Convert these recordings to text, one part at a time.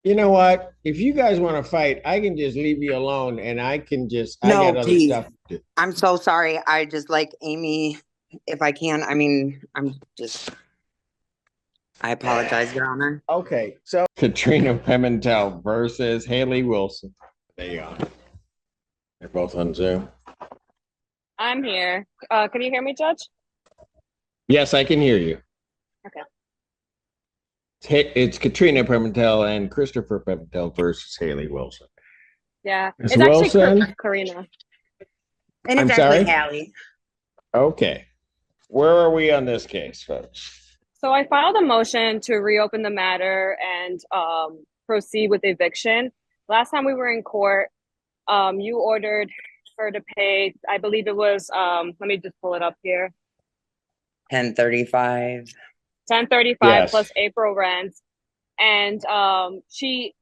You know what? If you guys want to fight, I can just leave you alone and I No, got other please. stuff to do. I'm so sorry. I just like Amy, if I can. I mean, I apologize, Your Honor. Okay, so Katrina Pimentel versus Haley Wilson. There you go. They're both on Zoom. I'm here. Can you hear me, Judge? Yes, I can hear you. Okay. It's Katrina Pimentel and Christopher Pimentel versus Haley Wilson. Yeah. Ms. It's actually Wilson, Karina. And it's I'm actually sorry. Hallie. Okay, where are we on this case, folks? So I filed a motion to reopen the matter and proceed with eviction. Last time we were in court, you ordered her to pay, I believe it was, let me just pull it up here, 1035. 1035 Yes. plus April rent. And she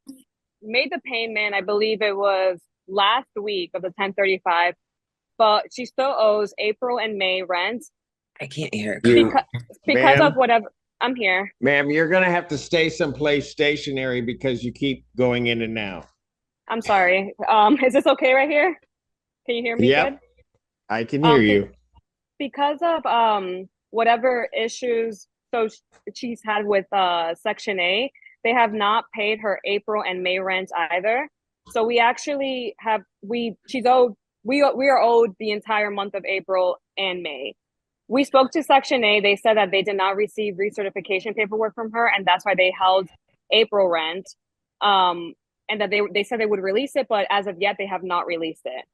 made the payment, I believe it was last week of the 1035, but she still owes April and May rent I can't hear it. You, because of ma'am, whatever. I'm here. ma'am, you're gonna have to stay someplace stationary because you keep going in and out. I'm sorry. Is this okay right here? Can you hear me good? Yep, I can hear Um, be- you. because of whatever issues she's had with Section A, they have not paid her April and May rent either. So we actually have she's owed we are owed the entire month of April and May. We spoke to Section A. They said that they did not receive recertification paperwork from her, and that's why they held April rent. Um, and that they said they would release it, but as of yet, they have not released it.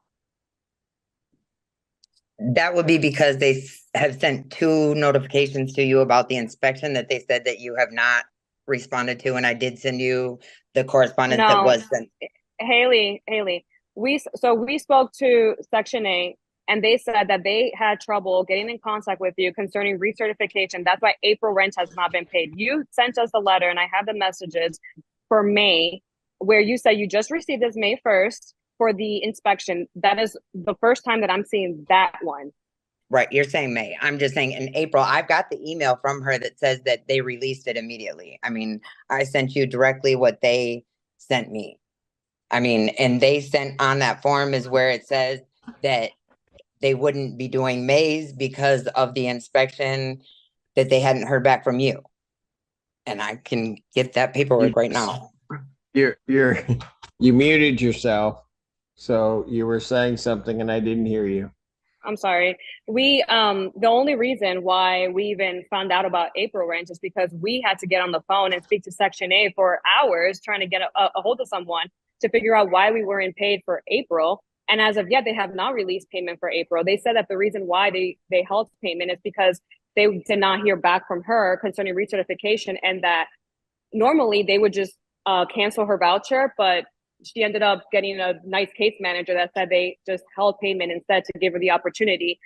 That would be because they have sent two notifications to you about the inspection that they said that you have not responded to. And I did send you the correspondence that No, was sent. Haley, we spoke to Section A, and they said that they had trouble getting in contact with you concerning recertification. That's why April rent has not been paid. You sent us a letter, and I have the messages for May, where you said you just received this May 1st for the inspection. That is the first time that I'm seeing that one. Right. You're saying May. I'm just saying in April, I've got the email from her that says that they released it immediately. I mean, I sent you directly what they sent me. I mean, and they sent on that form is where it says that they wouldn't be doing May's because of the inspection that they hadn't heard back from you. And I can get that paperwork You, right now. you're you muted yourself, so you were saying something and I didn't hear you. I'm sorry. The only reason why we even found out about April rent is because we had to get on the phone and speak to Section A for hours trying to get a hold of someone to figure out why we weren't paid for April. And as of yet, they have not released payment for April. They said that the reason why they held payment is because they did not hear back from her concerning recertification, and that normally they would just cancel her voucher, but she ended up getting a nice case manager that said they just held payment instead to give her the opportunity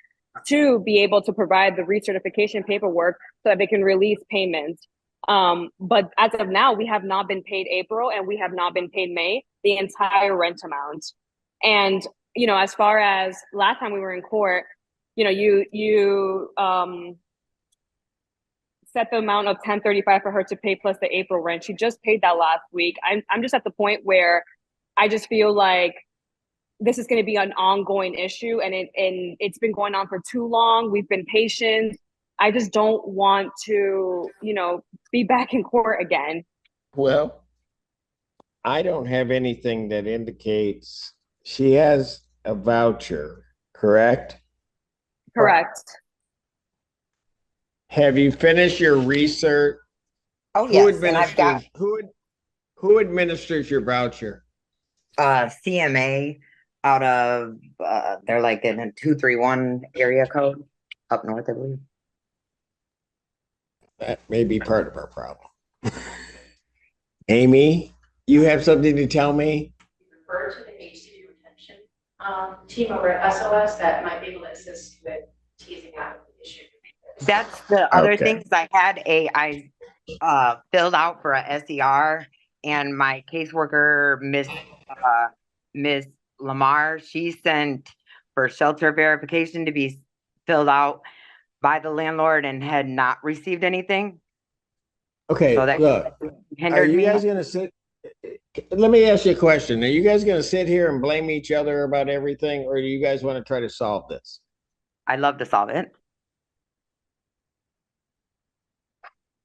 to be able to provide the recertification paperwork so that they can release payments. But as of now, we have not been paid April and we have not been paid May, the entire rent amount. And, as far as last time we were in court, you set the amount of 1035 for her to pay plus the April rent. She just paid that last week. I'm just at the point where I just feel like this is going to be an ongoing issue, and it's been going on for too long. We've been patient. I just don't want to, be back in court again. Well, I don't have anything that indicates she has a voucher, correct? Correct. Have you finished your research? Oh, Who yes. And I've got administers who administers your voucher? CMA out of, they're like in a 231 area code up north, I believe. That may be part of our problem. Amy, you have something to tell me? Refer to the HCD retention team over at SOS that might be able to assist with teasing out the issue. That's the other Okay. things I filled out for a SER, and my caseworker, Miss Lamar, she sent for shelter verification to be filled out by the landlord and had not received anything. Okay, So that look, are hindered you me. guys gonna sit? let me ask you a question. Are you guys going to sit here and blame each other about everything, or do you guys want to try to solve this? I'd love to solve it.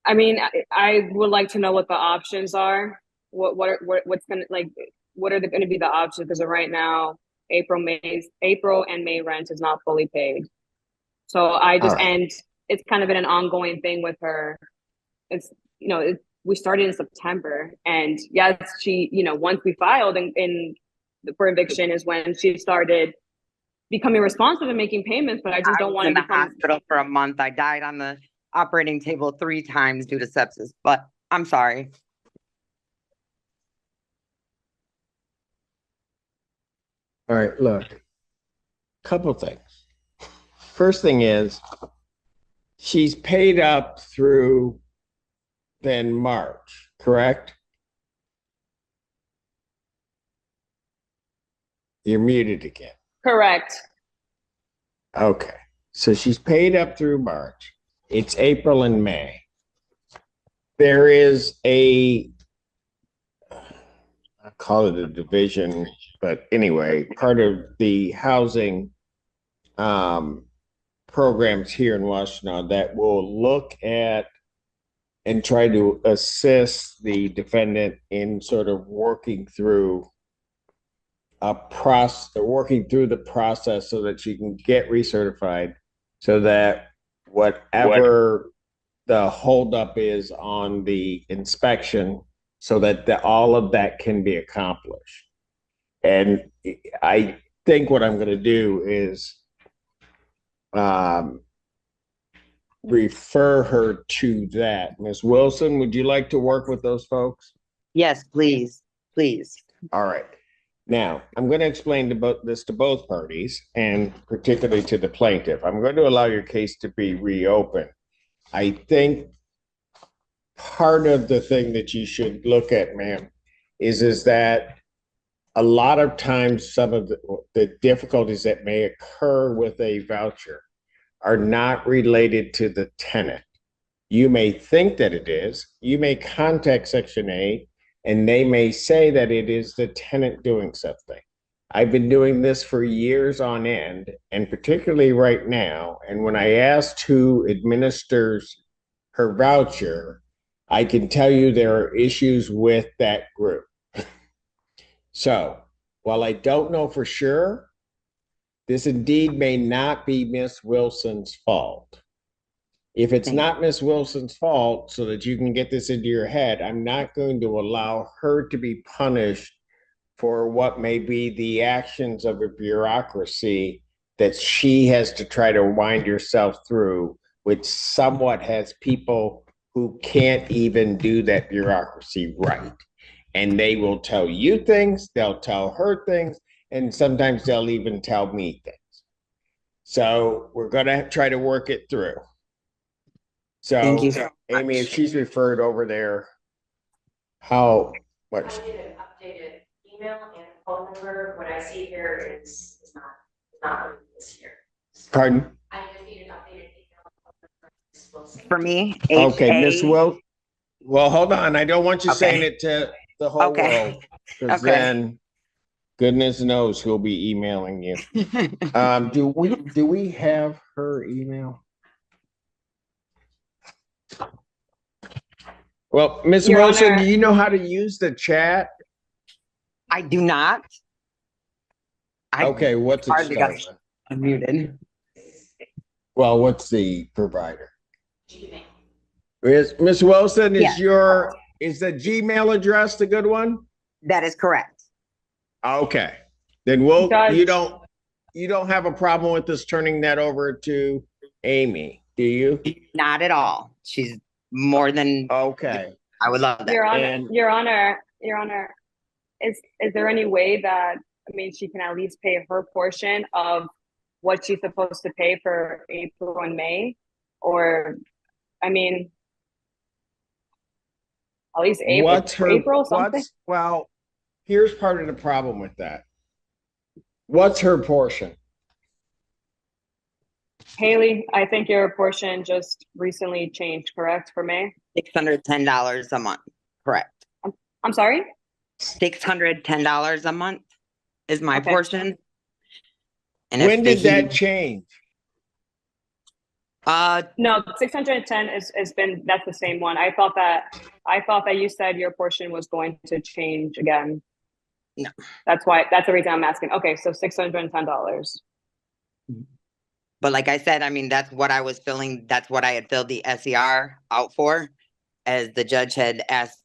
I mean, I would like to know what the options are. What's gonna like? What are going to be the options? Because right now, April and May rent is not fully paid. So All right. and it's kind of been an ongoing thing with her. It's we started in September, and yes, she once we filed in for eviction is when she started becoming responsive and making payments. But I just I don't was want in to the become. hospital for a month. I died on the operating table 3 times due to sepsis, but I'm sorry. All right. Look, couple things. First thing is, she's paid up through then March, correct? You're muted again. Correct. Okay. So she's paid up through March. It's April and May. There is I call it a division, but anyway, part of the housing um, programs here in Washington that will look at and try to assist the defendant in sort of working through the process so that she can get recertified, so that whatever the holdup is on the inspection, so that all of that can be accomplished. And I think what I'm going to do is um, refer her to that. Ms. Wilson, would you like to work with those folks? Yes, please, please. All right. Now, I'm going to explain this to both parties, and particularly to the plaintiff. I'm going to allow your case to be reopened. I think part of the thing that you should look at, ma'am, is that a lot of times some of the difficulties that may occur with a voucher are not related to the tenant. You may think that it is. You may contact Section 8 and they may say that it is the tenant doing something. I've been doing this for years on end, and particularly right now. And when I asked who administers her voucher, I can tell you there are issues with that group. So while I don't know for sure, this indeed may not be Miss Wilson's fault. If it's not Miss Wilson's fault, so that you can get this into your head, I'm not going to allow her to be punished for what may be the actions of a bureaucracy that she has to try to wind herself through, which somewhat has people who can't even do that bureaucracy right. And they will tell you things, they'll tell her things, and sometimes they'll even tell me things. So we're going to try to work it through. Thank you So, so Amy, if much. she's referred over there, how I much? did an updated email and phone number. What I see here is not what it is here. Pardon? I just need an updated email. For me, Okay, Miss HA. Well, hold on. I don't want you saying Okay. it to the whole Okay. world, because Okay. then goodness knows who'll be emailing you. Do we have her email? Well, Miss Your Wilson, Honor, do you know how to use the chat? I do not. I Okay, what's it hardly got start with? unmuted. Well, what's the provider? Miss Wilson, Yes. is the Gmail address the good one? That is correct. Okay. Then Judge, you don't have a problem with us turning that over to Amy, do you? Not at all. She's more than Okay. I would love that. Your Honor, And Your Honor, is there any way that, I mean, she can at least pay her portion of what she's supposed to pay for April and May? Or, I mean, at least April something? well, here's part of the problem with that. What's her portion? Haley, I think your portion just recently changed, correct, for May? $610 a month. Correct. I'm sorry? $610 a month is my Okay. portion. And if When the did that heat, change? No, 610 is been, that's the same one. I thought that you said your portion was going to change again. No. That's the reason I'm asking. Okay, so $610. but like I said, I mean, that's what I was filling. That's what I had filled the SER out for, as the judge had asked,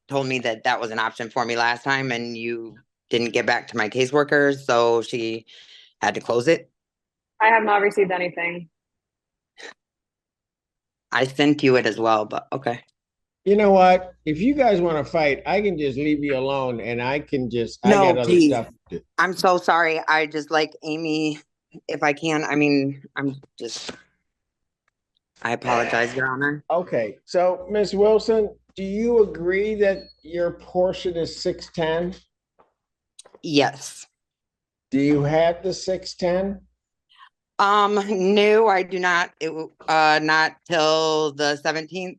told me that that was an option for me last time, and you didn't get back to my caseworker, so she had to close it. I have not received anything. I sent you it as well, but okay. You know what? If you guys want to fight, I can just leave you alone and I No, got other please. stuff to do. I'm so sorry. I just like Amy, if I can. I mean, I apologize, Your Honor. Okay, so Ms. Wilson, do you agree that your portion is 610? Yes. Do you have the 610? No, I do not. Not till the 17th.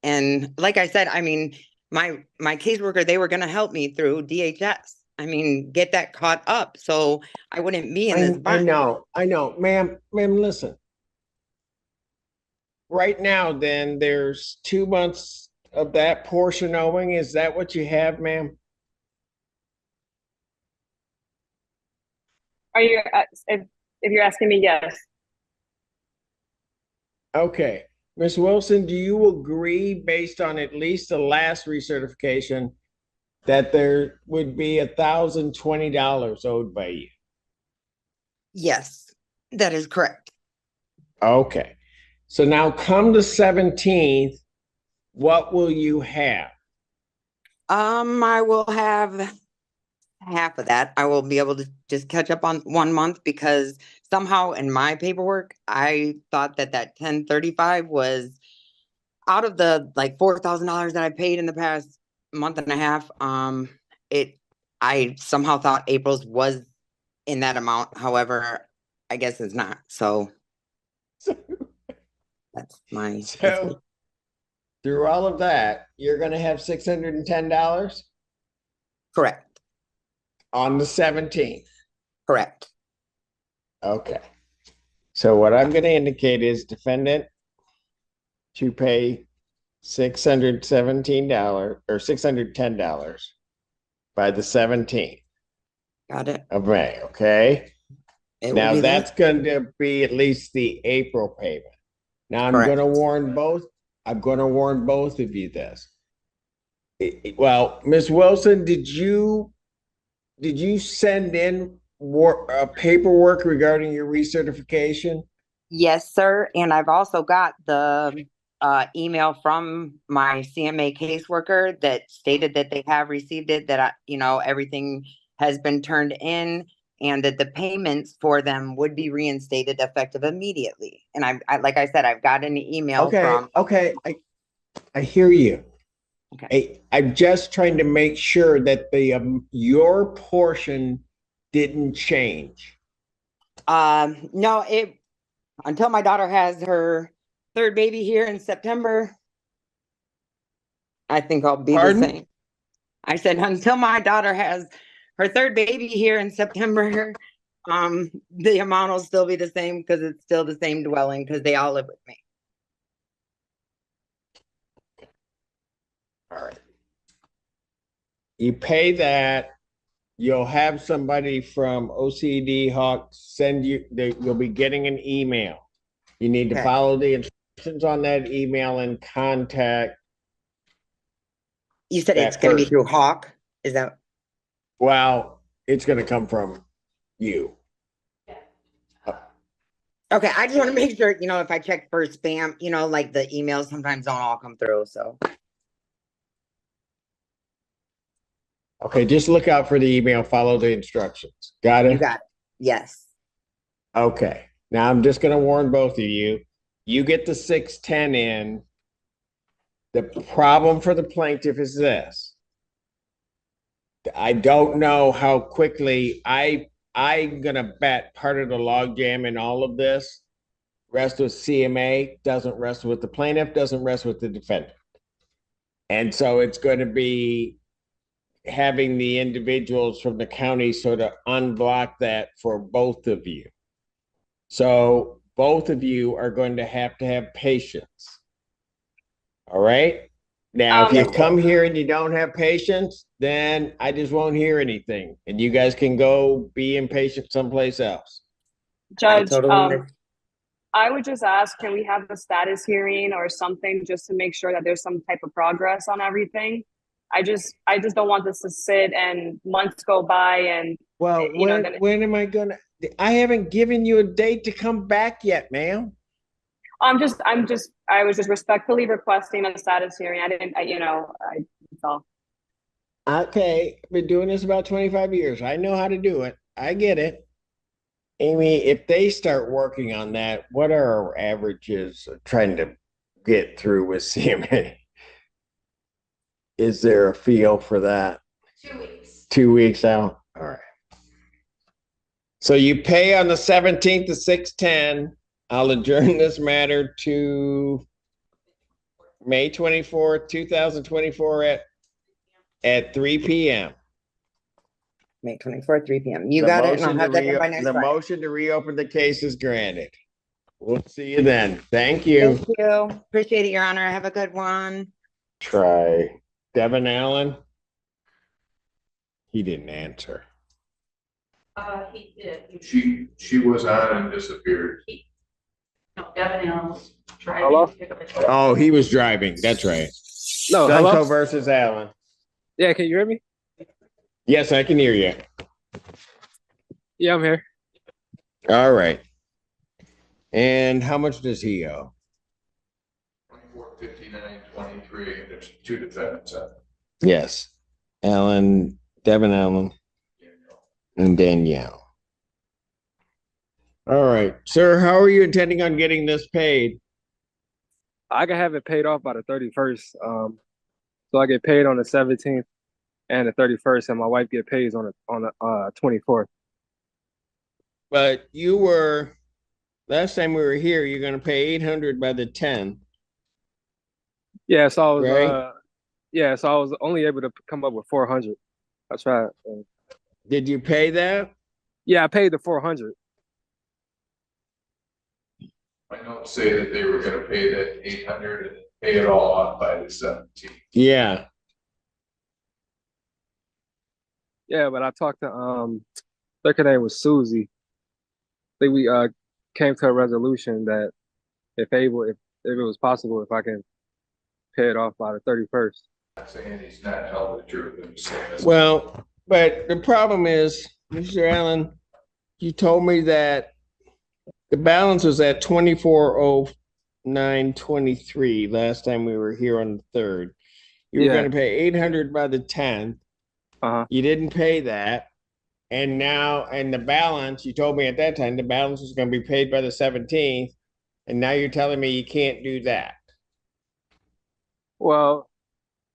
And like I said, I mean, my caseworker, they were gonna help me through DHS. I mean, get that caught up so I wouldn't be in this I bind. know, ma'am, listen. Right now, then there's 2 months of that portion owing. Is that what you have, ma'am? Are you, if you're asking me, yes. Okay. Ms. Wilson, do you agree, based on at least the last recertification, that there would be $1,020 owed by you? Yes, that is correct. Okay. So now come the 17th, what will you have? I will have half of that. I will be able to just catch up on 1 month because somehow in my paperwork, I thought that 1035 was out of the like $4,000 that I paid in the past month and a half. I somehow thought April's was in that amount. However, I guess it's not. So that's my mistake. So through all of that, you're going to have $610 Correct. on the 17th. Correct. Okay. So what I'm going to indicate is defendant to pay $617 or $610 by the 17th Got it. of May. Okay. It will Now be that's that. going to be at least the April payment. Now I'm Correct. going to warn both. I'm going to warn both of you this. Well, Ms. Wilson, did you send in paperwork regarding your recertification? Yes, sir. And I've also got the email from my CMA caseworker that stated that they have received it, that everything has been turned in, and that the payments for them would be reinstated effective immediately. And I like I said, I've got an email from. Okay, I hear you. Okay. I'm just trying to make sure that your portion didn't change. No, until my daughter has her third baby here in September, I think I'll be Pardon? the same. I said, until my daughter has her third baby here in September, the amount will still be the same because it's still the same dwelling because they all live with me. All right. You pay that. You'll have somebody from OCD Hawk send you, you'll be getting an email. You need to Okay. follow the instructions on that email and contact. You said that it's going to be person. through Hawk? Is that? Well, it's going to come from you. Okay, I just want to make sure, if I check for spam, like the emails sometimes don't all come through, so. Okay, just look out for the email, follow the instructions. Got it? You got it. Yes. Okay. Now I'm just going to warn both of you. You get the 610 in. The problem for the plaintiff is this. I don't know how quickly I'm going to bet part of the logjam in all of this rests with CMA, doesn't rest with the plaintiff, doesn't rest with the defendant. And so it's going to be having the individuals from the county sort of unblock that for both of you. So both of you are going to have patience. All right. Now, if you Um, come here and you don't have patience, then I just won't hear anything. And you guys can go be impatient someplace else. I Judge, totally understand. I would just ask, can we have a status hearing or something just to make sure that there's some type of progress on everything? I just don't want this to sit and months go by and Well, you know, then when am I gonna? I haven't given you a date to come back yet, ma'am. I was just respectfully requesting a status hearing. That's all. Okay, I've been doing this about 25 years. I know how to do it. I get it. Amy, if they start working on that, what are our averages trying to get through with CMA? Is there a feel for that? 2 weeks. 2 weeks out? All right. So you pay on the 17th at 6:10. I'll adjourn this matter to May 24th, 2024 at 3 p.m. May 24th, 3 p.m. You got it, and I'll have that in by next The Friday. motion to reopen the case is granted. We'll see you then. Thank you. Thank you. Appreciate it, Your Honor. Have a good one. Try Devin Allen. He didn't answer. He did. She was on and disappeared. No, Devin Allen was driving. Hello? to pick up his- Oh, he was driving. That's right. No, Dunco hello? versus Allen. Yeah, can you hear me? Yes, I can hear you. Yeah, I'm here. All right. And how much does he owe? 245923. There's two defendants on it. Yes. Allen, Devin Allen, and Danielle. All right. Sir, how are you intending on getting this paid? I can have it paid off by the 31st. So I get paid on the 17th and the 31st, and my wife get paid on the 24th. But last time we were here, you're going to pay 800 by the 10. Yeah, so I was Right. so I was only able to come up with 400. That's right. Did you pay that? Yeah, I paid the 400. My notes say that they were gonna pay that 800 and pay it all off by the 17th. Yeah. Yeah, but I talked to her name was Susie. I think we came to a resolution that if it was possible, if I can pay it off by the 31st. Not saying he's not telling the truth. I'm just saying that's- Well, but the problem is, Mr. Allen, you told me that the balance was at 240923 last time we were here on the 3rd. You were Yeah. going to pay 800 by the 10th. Uh-huh. You didn't pay that. And the balance, you told me at that time, the balance was going to be paid by the 17th. And now you're telling me you can't do that. Well,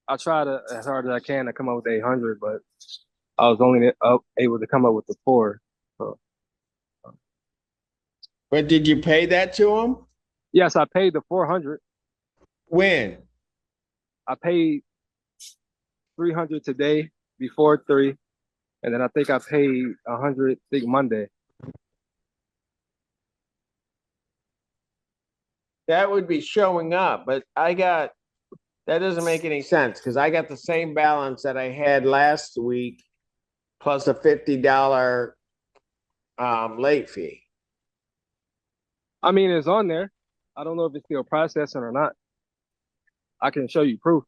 I tried as hard as I can to come up with 800, but I was only able to come up with the 4. So But did you pay that to him? yes, I paid the 400. When? I paid 300 today before 3, and then I think I paid 100 Monday. That would be showing up, but that doesn't make any sense because I got the same balance that I had last week plus a $50 late fee. I mean, it's on there. I don't know if it's still processing or not. I can show you proof.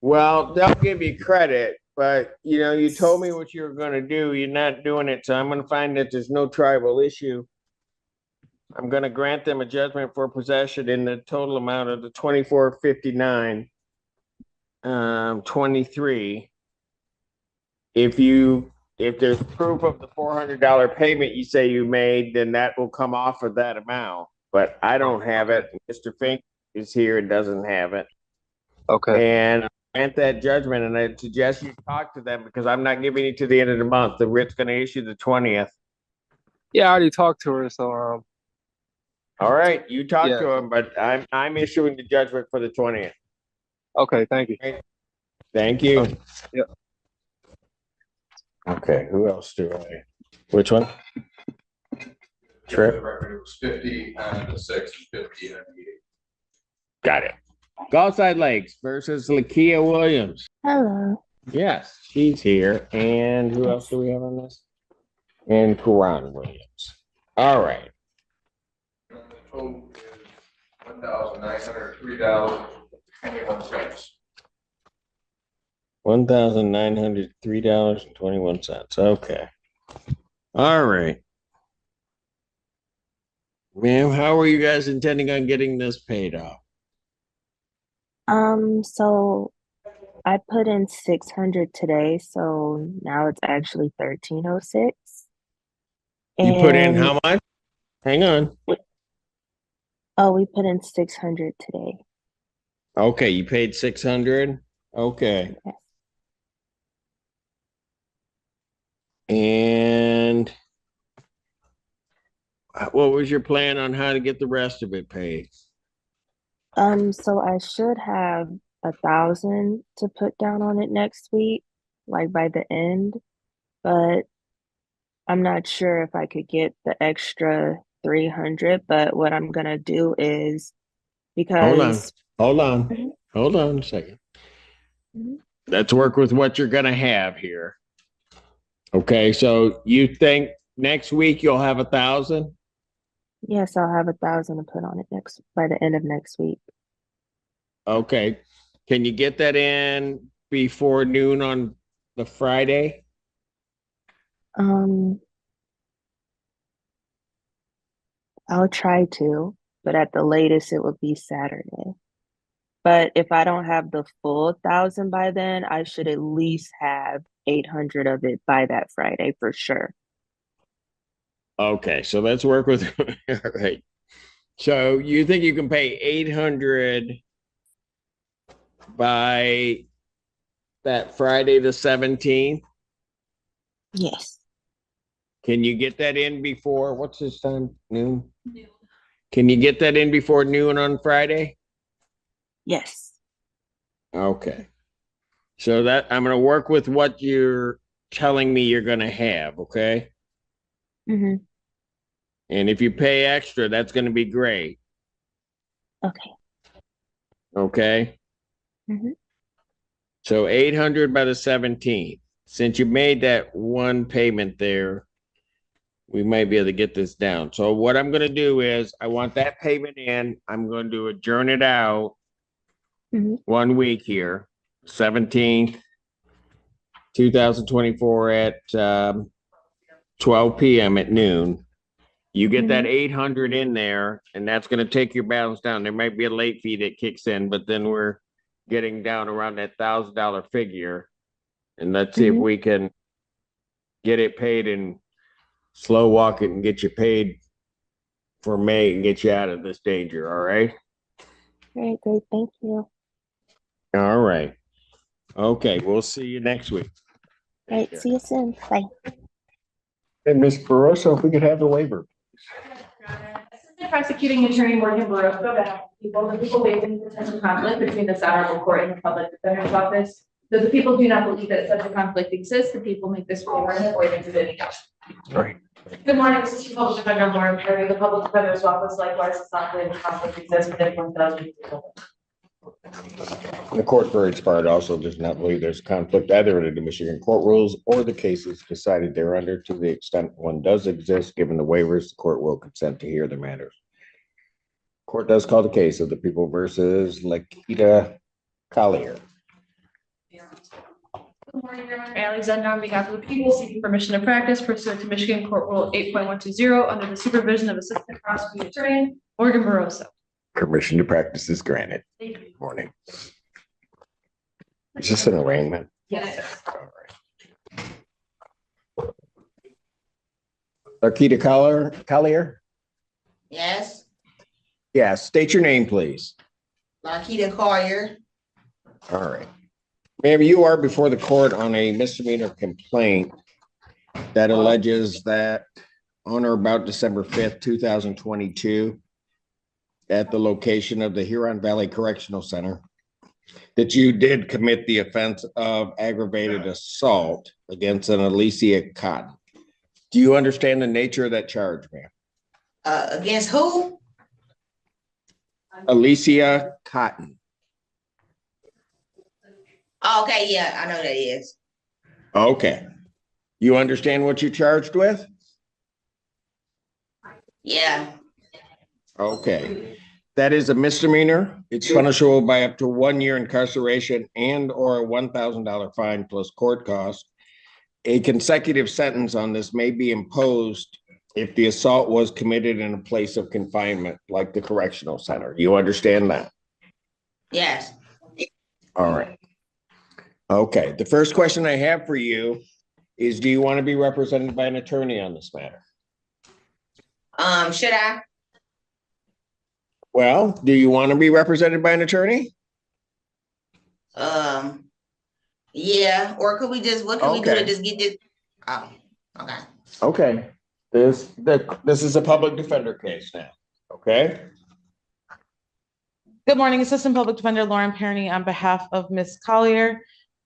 Well, they'll give you credit, but you told me what you were going to do. You're not doing it, so I'm going to find that there's no tribal issue. I'm going to grant them a judgment for possession in the total amount of the 2459 23. If there's proof of the $400 payment you say you made, then that will come off of that amount. But I don't have it. Mr. Fink is here and doesn't have it. Okay. And I grant that judgment, and I suggest you talk to them because I'm not giving it to the end of the month. The writ's going to issue the 20th. Yeah, I already talked to her, so All right, you talk Yeah. to him, but I'm issuing the judgment for the 20th. Okay, thank you. Thank you. Yep. Okay, who else do I? Which one? The Trip. record, it was 50 on the 6th, 50 on the 8th. Got it. Gulfside Lakes versus Lakia Williams. Hello. Yes, she's here. And who else do we have on this? And Karan Williams. All right. The total is $1,903.21. $1,903.21. Okay. All right. Ma'am, how are you guys intending on getting this paid off? So I put in 600 today, so now it's actually 1306. You put in And how much? Hang on. we put in 600 today. Okay, you paid 600. Okay. Yes. And what was your plan on how to get the rest of it paid? So I should have 1,000 to put down on it next week, like by the end, but I'm not sure if I could get the extra 300, but what I'm gonna do is Hold on. because Hold on. Mhm. Hold on a second. Mhm. Let's work with what you're going to have here. Okay, so you think next week you'll have 1,000? Yes, I'll have 1,000 to put on it next by the end of next week. Okay. Can you get that in before noon on the Friday? Um, I'll try to, but at the latest it would be Saturday. But if I don't have the full 1,000 by then, I should at least have 800 of it by that Friday for sure. Okay, so let's work with all right. So you think you can pay 800 by that Friday the 17th? Yes. Can you get that in before what's this time? Noon? Can you get that in before noon on Friday? Yes. Okay. So that I'm going to work with what you're telling me you're going to have, okay? Mm-hmm. And if you pay extra, that's going to be great, Okay. okay? Mm-hmm. So 800 by the 17th. Since you made that one payment there, we might be able to get this down. So what I'm going to do is I want that payment in. I'm going to adjourn it out Mm-hmm. 1 week here, 17th, 2024 at 12 p.m. at noon. You get that 800 in there, and that's going to take your balance down. There might be a late fee that kicks in, but then we're getting down around that $1,000 figure. And let's see if we can get it paid and slow walk it and get you paid for May and get you out of this danger. All right. Great, great. Thank you. All right. Okay. We'll see you next week. Great. See you soon. Bye. And Ms. Barroso, if we could have the waiver. Assistant Prosecuting Attorney Morgan Barroso, the people waiving potential conflict between this honorable court and the public defender's office. Though the people do not believe that such a conflict exists, the people make this waiver in avoidance of any doubt. Right. Good morning, Assistant Public Defender Lauren Perry. The public defender's office likewise does not believe the conflict exists with anyone thousand. The court, for its part, also does not believe there's conflict either under the Michigan court rules or the cases decided thereunder. To the extent one does exist, given the waivers, the court will consent to hear the matters. Court does call the case of the people versus Lakita Collier. Good morning, Your Honor. Alexander on behalf of the people seeking permission to practice pursuant to Michigan Court Rule 8.120 under the supervision of Assistant Prosecuting Attorney Morgan Barroso. Permission to practice is granted. Thank you. Morning. Is this an arraignment? Yes. All right. Lakita Collier? Yes, Yes, state your name, please. Larkita Collier. All right. Ma'am, you are before the court on a misdemeanor complaint that alleges that on or about December 5th, 2022, at the location of the Huron Valley Correctional Center, that you did commit the offense of aggravated assault against an Alicia Cotton. Do you understand the nature of that charge, ma'am? Against who? Alicia Cotton. Oh, okay, yeah, I know who that is. Okay. You understand what you're charged with? Yeah, Okay. That is a misdemeanor. It's punishable by up to 1 year incarceration and or a $1,000 fine plus court costs. A consecutive sentence on this may be imposed if the assault was committed in a place of confinement, like the correctional center. You understand that? yes. All right. Okay. The first question I have for you is, do you want to be represented by an attorney on this matter? Should I? Well, do you want to be represented by an attorney? Yeah, or could we just, what can we do to Okay. just get this? Oh, okay. Okay. This is a public defender case now. Okay. Good morning, Assistant Public Defender Lauren Perny on behalf of Ms. Collier.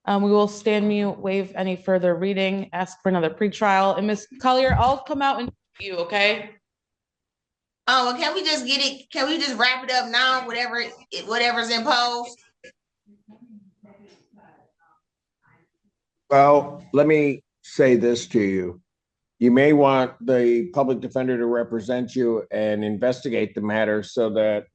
We will stand mute, waive any further reading, ask for another pretrial. And Ms. Collier, I'll come out and you, okay? Oh, well, can we just get it, can we just wrap it up now, whatever's imposed? Well, let me say this to you. You may want the public defender to represent you and investigate the matter so that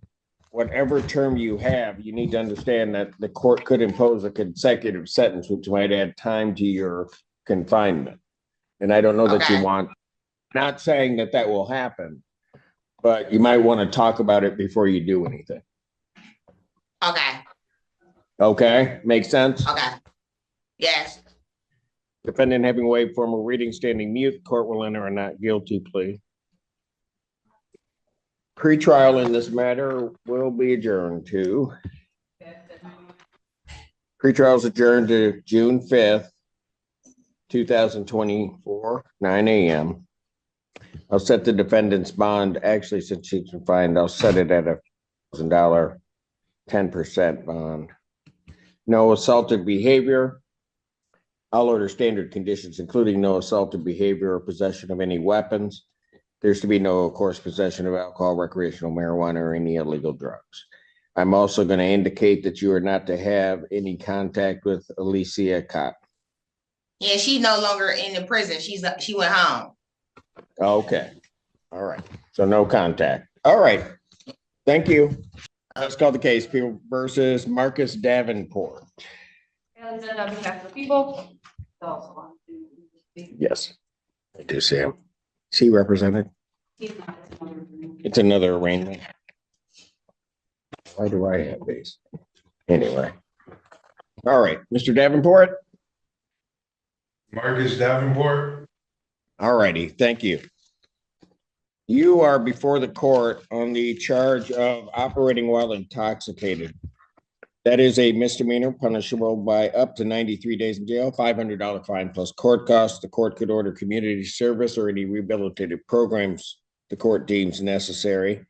whatever term you have, you need to understand that the court could impose a consecutive sentence, which might add time to your confinement. And I don't know that you Okay. want, not saying that that will happen, but you might want to talk about it before you do anything. Okay, Okay, makes sense? okay. Yes, Defendant having waived formal reading, standing mute, court will enter a not guilty plea. Pretrial in this matter will be adjourned to. Pretrial is adjourned to June 5th, 2024, 9 a.m. I'll set the defendant's bond, actually, since she's confined, I'll set it at $1,000, 10% bond. No assaultive behavior. I'll order standard conditions, including no assaultive behavior or possession of any weapons. There's to be no, of course, possession of alcohol, recreational marijuana, or any illegal drugs. I'm also going to indicate that you are not to have any contact with Alicia Cotton. yeah, she's no longer in the prison, she went home. Okay. All right. So no contact. All right. Thank you. Let's call the case. People versus Marcus Davenport. Alexander, on behalf of the people. Yes, I do see him. Is he represented? It's another arraignment. Why do I have these? Anyway. All right, Mr. Davenport. Marcus Davenport. All righty, thank you. You are before the court on the charge of operating while intoxicated. That is a misdemeanor punishable by up to 93 days in jail, $500 fine plus court costs. The court could order community service or any rehabilitative programs the court deems necessary.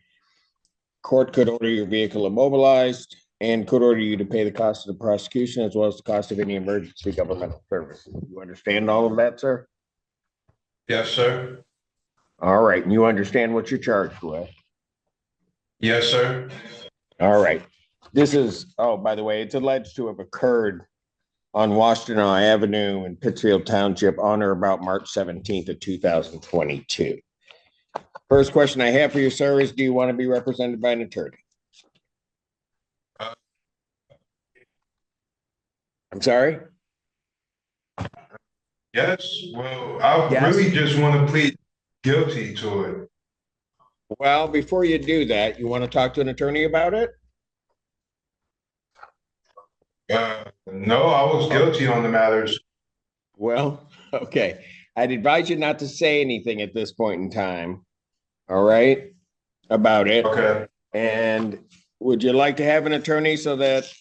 Court could order your vehicle immobilized and could order you to pay the cost of the prosecution as well as the cost of any emergency governmental service. You understand all of that, sir? Yes, sir. All right, and you understand what you're charged with? Yes, sir. All right. This is, oh, by the way, it's alleged to have occurred on Washtenaw Avenue in Pittsfield Township on or about March 17th of 2022. First question I have for you, sir, is do you want to be represented by an attorney? I'm sorry? Yes, well, I Yes. really just want to plead guilty to it. Well, before you do that, you want to talk to an attorney about it? No, I was guilty on the matters. Well, okay. I'd advise you not to say anything at this point in time. All right? About it. Okay. And would you like to have an attorney so that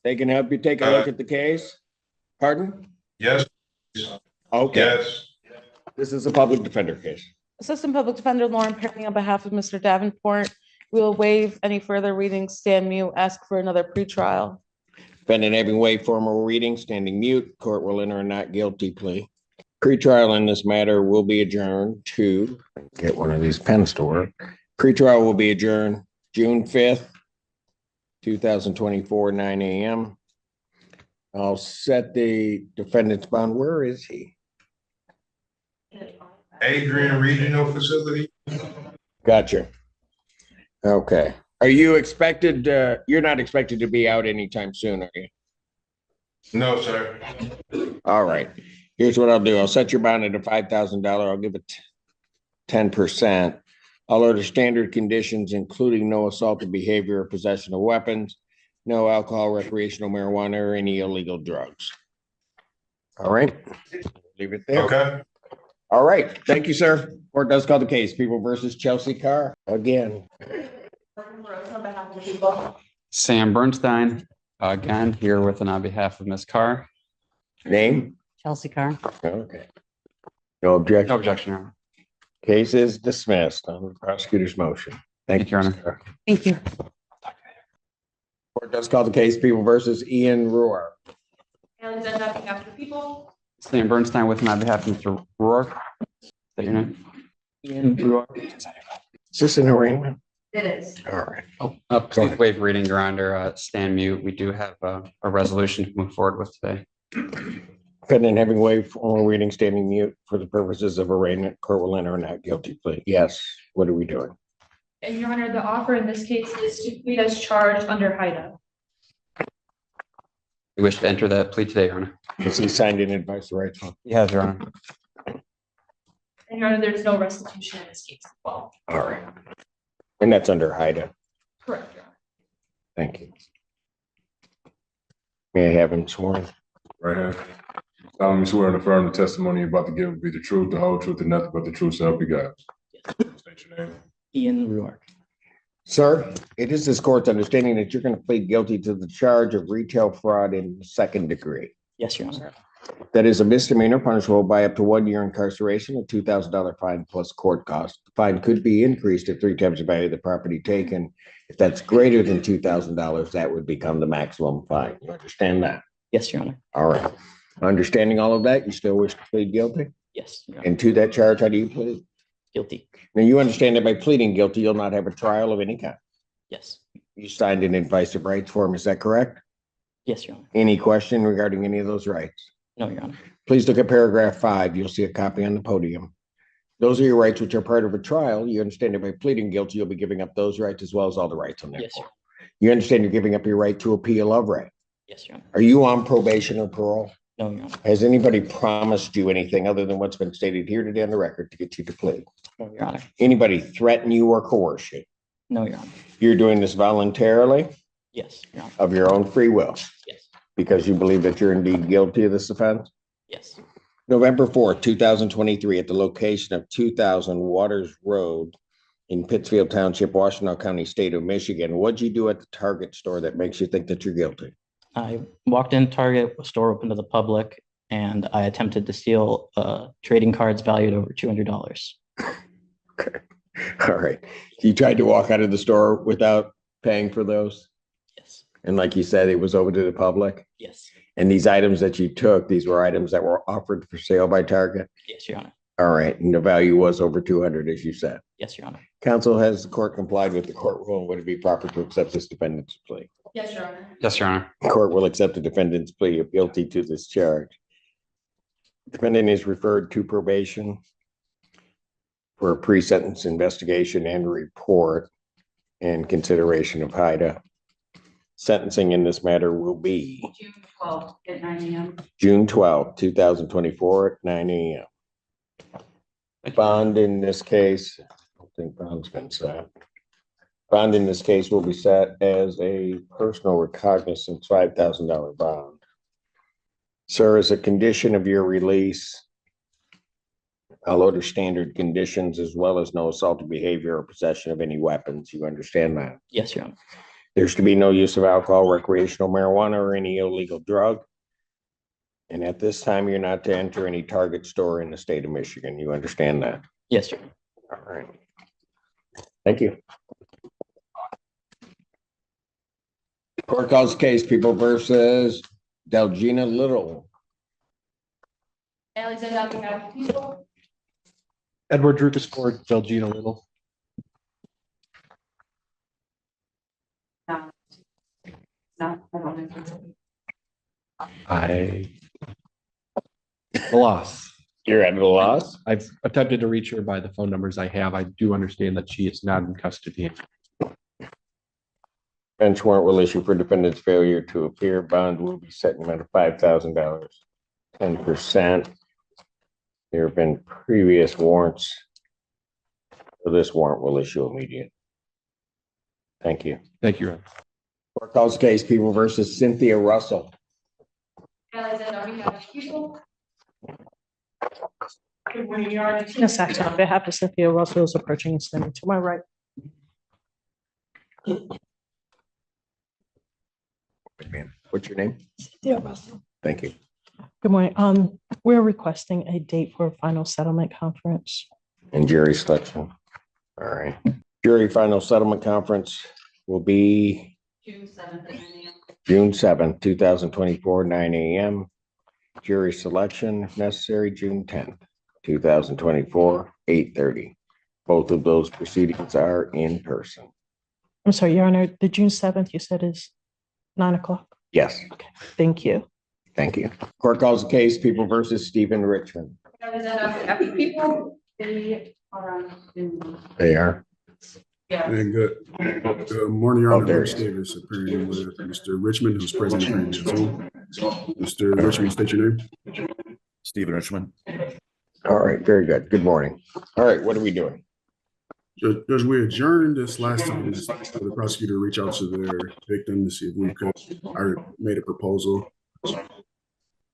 they can help you take a look at the case? Pardon? Yes. Okay. Yes. This is a public defender case. Assistant Public Defender Lauren Perry on behalf of Mr. Davenport. We will waive any further readings, stand mute, ask for another pretrial. Defendant having waived formal reading, standing mute, court will enter a not guilty plea. Pretrial in this matter will be adjourned to, get one of these pens to work. Pretrial will be adjourned June 5th, 2024, 9 a.m. I'll set the defendant's bond. Where is he? Adrian Regional Facility. Gotcha. Okay. Are you expected, you're not expected to be out anytime soon, are you? No, sir. All right. Here's what I'll do. I'll set your bond at a $5,000. I'll give it 10%. I'll order standard conditions, including no assaultive behavior or possession of weapons, no alcohol, recreational marijuana, or any illegal drugs. All right. Leave it there. Okay. All right. Thank you, sir. Court does call the case. People versus Chelsea Carr again. Sam Bernstein, again, here with and on behalf of Ms. Carr. Name? Chelsea Carr. Okay. No objection. No objection, Your Honor. Case is dismissed on the prosecutor's motion. Thank you, Your Honor. sir. Thank you. Court does call the case. People versus Ian Roar. Alexander, on behalf of the people. Sam Bernstein with and on behalf of Mr. Rourke. Is that your name? Ian Roar. Is this an arraignment? It is. All right. Please waive reading. You're under stand mute. We do have a resolution to move forward with today. Defendant having waived formal reading, standing mute for the purposes of arraignment, court will enter a not guilty plea. Yes. What are we doing? And Your Honor, the offer in this case is to plead as charged under HIDA. We wish to enter that plea today, Your Honor. Has he signed an advice of rights form? Yes, Your Honor. And Your Honor, there's no restitution in this case as well. All right. And that's under HIDA. Correct, Your Honor. Thank you. May I have him sworn? Right here. You swear and affirm the testimony you're about to give will be the truth, the whole truth, and nothing but the truth, so help you God. State your name. Ian Rourke. Sir, it is this court's understanding that you're going to plead guilty to the charge of retail fraud in the second degree. Yes, Your Honor. That is a misdemeanor punishable by up to 1 year incarceration, a $2,000 fine plus court cost. The fine could be increased at 3 times the value of the property taken. If that's greater than $2,000, that would become the maximum fine. You understand that? Yes, Your Honor. All right. Understanding all of that, you still wish to plead guilty? Yes, Your Honor. And to that charge, how do you plead? Guilty. Now, you understand that by pleading guilty, you'll not have a trial of any kind. Yes. You signed an advice of rights form, is that correct? Yes, Your Honor. Any question regarding any of those rights? No, Your Honor. Please look at paragraph 5. You'll see a copy on the podium. Those are your rights which are part of a trial. You understand that by pleading guilty, you'll be giving up those rights as well as all the rights on there. Yes, Your Honor. You understand you're giving up your right to appeal of right. Yes, Your Honor. Are you on probation or parole? No, Your Honor. Has anybody promised you anything other than what's been stated here today on the record to get you to plead? No, Your Honor. Anybody threaten you or coerce you? No, Your Honor. You're doing this voluntarily Yes, Your Honor. of your own free will Yes. because you believe that you're indeed guilty of this offense? Yes. November 4th, 2023, at the location of 2000 Waters Road in Pittsfield Township, Washington County, state of Michigan. What'd you do at the Target store that makes you think that you're guilty? I walked in Target, a store open to the public, and I attempted to steal trading cards valued over $200. Okay. All right. You tried to walk out of the store without paying for those? Yes. And like you said, it was open to the public? Yes. And these items that you took, these were items that were offered for sale by Target? Yes, Your Honor. All right. And the value was over 200, as you said? Yes, Your Honor. Counsel, has the court complied with the court rule? And would it be proper to accept this defendant's plea? Yes, Your Honor. Yes, Your Honor. Court will accept the defendant's plea of guilty to this charge. Defendant is referred to probation for a pre-sentence investigation and report and consideration of HIDA. Sentencing in this matter will be June 12th at 9 a.m. June 12th, 2024 at 9 a.m. Bond in this case, I don't think bond's been set. Bond in this case will be set as a personal recognizance $5,000 bond. Sir, as a condition of your release, I'll order standard conditions as well as no assaultive behavior or possession of any weapons. You understand that? Yes, Your Honor. There's to be no use of alcohol, recreational marijuana, or any illegal drug. And at this time, you're not to enter any Target store in the state of Michigan. You understand that? Yes, Your Honor. All right. Thank you. Court calls case People versus Delgina Little. Alexander, on behalf of the people. Edward Drucas for Delgina Little. No. No, I don't know. I lost. You're at a loss? I've attempted to reach her by the phone numbers I have. I do understand that she is not in custody. Bench warrant will issue for defendant's failure to appear. Bond will be set in amount of $5,000, 10%. There have been previous warrants. So this warrant will issue immediate. Thank you. Thank you, Ron. Court calls case People versus Cynthia Russell. Alexander, on behalf of the people. Good morning, Your Honor. Tina Saxon on behalf of Cynthia Russell is approaching and standing to my right. What's your name? Cynthia Russell. Thank you. Good morning. We're requesting a date for a final settlement conference. And jury selection. All right. Jury final settlement conference will be June 7th, 2024, 9 a.m. Jury selection, if necessary, June 10th, 2024, 8:30. Both of those proceedings are in person. I'm sorry, Your Honor, the June 7th you said is 9 o'clock? Yes. Okay, thank you. Thank you. Court calls the case People versus Stephen Richmond. Alexander, on behalf of the people. They are. Yeah. And good morning, Your Oh, Honor. there Rich it is. Davis appearing with Mr. Richmond, who's present in the Zoom. Mr. Richmond, state your name. Stephen Richmond. All right, very good. Good morning. All right, what are we doing? Judge, we adjourned this last time for the prosecutor to reach out to their victim to see if we could, I made a proposal.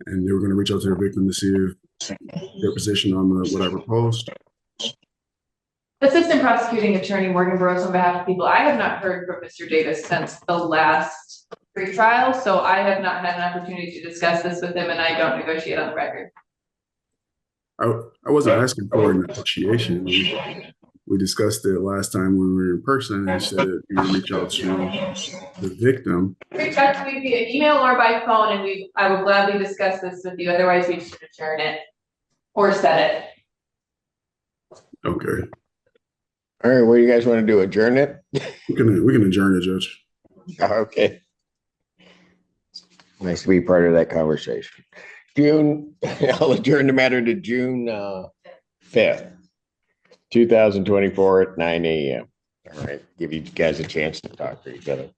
And they were going to reach out to their victim to see if their position on what I proposed. Assistant Prosecuting Attorney Morgan Burroughs on behalf of people. I have not heard from Mr. Davis since the last pre-trial, so I have not had an opportunity to discuss this with him, and I don't negotiate on the record. I wasn't asking for a negotiation. We discussed it last time we were in person, and said you would reach out to the victim. Reach out to me via email or by phone, and I will gladly discuss this with you. Otherwise, we should adjourn it or set it. Okay. All right, what do you guys want to do? Adjourn it? We can adjourn it, Judge. Okay. Nice to be part of that conversation. I'll adjourn the matter to June 5th, 2024 at 9 a.m. All right, give you guys a chance to talk to each other.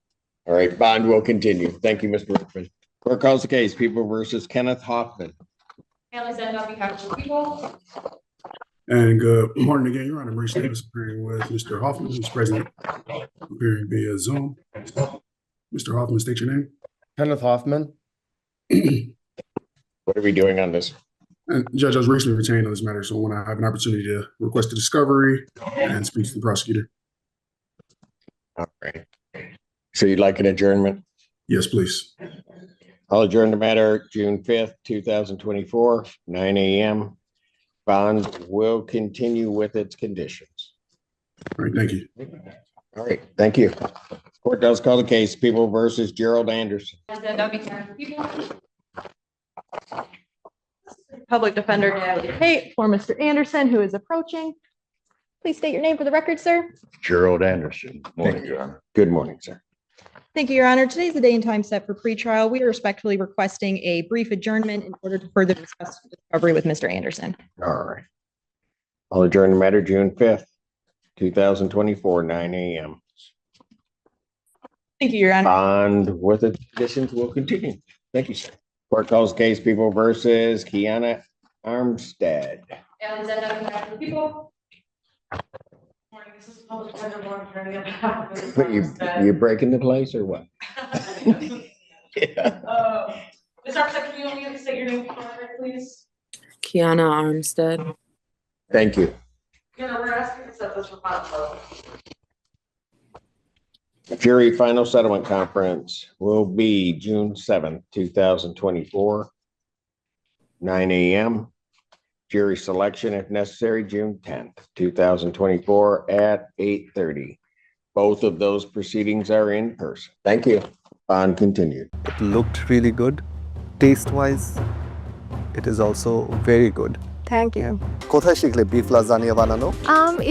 All right, bond will continue. Thank you, Mr. Richmond. Court calls the case People versus Kenneth Hoffman. Alexander, on behalf of the people. And good morning again, Your Honor. Maurice Davis appearing with Mr. Hoffman, who's present, appearing via Zoom. Mr. Hoffman, state your name. Kenneth Hoffman. What are we doing on this? And Judge, I was recently retained on this matter, so when I have an opportunity to request a discovery and speak to the prosecutor. All right. So you'd like an adjournment? Yes, please. I'll adjourn the matter June 5th, 2024, 9 a.m. Bond will continue with its conditions. All right, thank you. All right, thank you. Court does call the case People versus Gerald Anderson. Alexander, on behalf of the people. Public Defender Natalie Pate for Mr. Anderson, who is approaching. Please state your name for the record, sir. Gerald Anderson. Morning, Your Honor. Good morning, sir. Thank you, Your Honor. Today's the day and time set for pretrial. We are respectfully requesting a brief adjournment in order to further discuss the discovery with Mr. Anderson. All right. I'll adjourn the matter June 5th, 2024, 9 a.m. Thank you, Your Honor. Bond with its conditions will continue. Thank you, sir. Court calls case People versus Kiana Armstead. Alexander, on behalf of the people. Morning, this is Public Defender Lauren Kearney on behalf of Ms. You breaking the place or what? Ms. Armstead, can you only state your name for the record, please? Kiana Armstead. Thank you. We're asking to set this for final. Jury final settlement conference will be June 7th, 2024, 9 a.m. Jury selection, if necessary, June 10th, 2024 at 8:30. Both of those proceedings are in person. Thank you. Bond continued. It looked really good. Taste-wise, it is also very good. Thank you কোথায় শিখলে beef lasagna বানানো?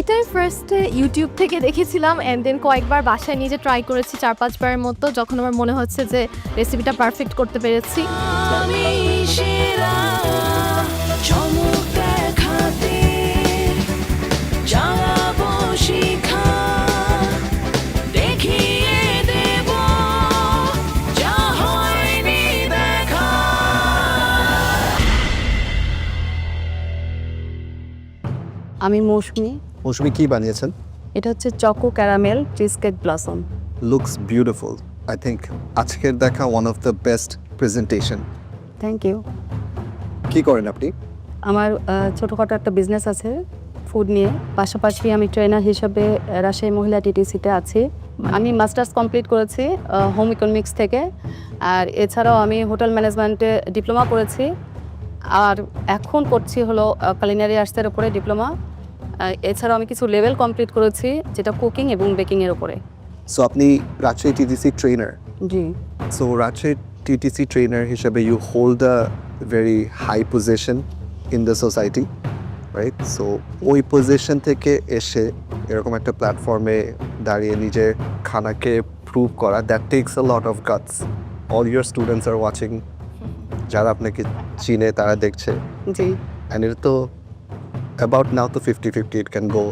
এটাই ফার্স্টে YouTube থেকে দেখেছিলাম and then কয়েকবার বাসায় নিজে ট্রাই করেছি 4-5 বারের মতো, যখন আমার মনে হচ্ছে যে রেসিপিটা পারফেক্ট করতে পেরেছি। আমি মৌসুমি। মৌসুমি কি বানিয়েছেন? এটা হচ্ছে choco caramel cheesecake blossom. Looks beautiful. I think আজকের দেখা one of the best presentation. Thank you. কি করেন আপনি? আমার ছোটখাটো একটা বিজনেস আছে ফুড নিয়ে, পাশাপাশি আমি ট্রেনার হিসেবে রাজশাহী মহিলা টিটিসিতে আছি। আমি মাস্টার্স কমপ্লিট করেছি হোম ইকোনমিক্স থেকে, আর এছাড়াও আমি হোটেল ম্যানেজমেন্টে ডিপ্লোমা করেছি, আর এখন করছি হলো কুলিনারি আর্টসের উপরে ডিপ্লোমা। এছাড়াও আমি কিছু লেভেল কমপ্লিট করেছি যেটা কুকিং এবং বেকিংয়ের উপরে। সো আপনি রাজশাহী টিটিসি ট্রেনার? জি। সো রাজশাহী টিটিসি ট্রেনার হিসেবে you hold a very high position in the society, right? So ওই পজিশন থেকে এসে এরকম একটা প্ল্যাটফর্মে দাঁড়িয়ে নিজের খানাকে প্রুভ করা, that takes a lot of guts. All your students are watching, যারা আপনাকে চিনে তারা দেখছে। জি। অ্যান্ড এটা তো অ্যাবাউট নাও তো 50-50, ইট ক্যান গো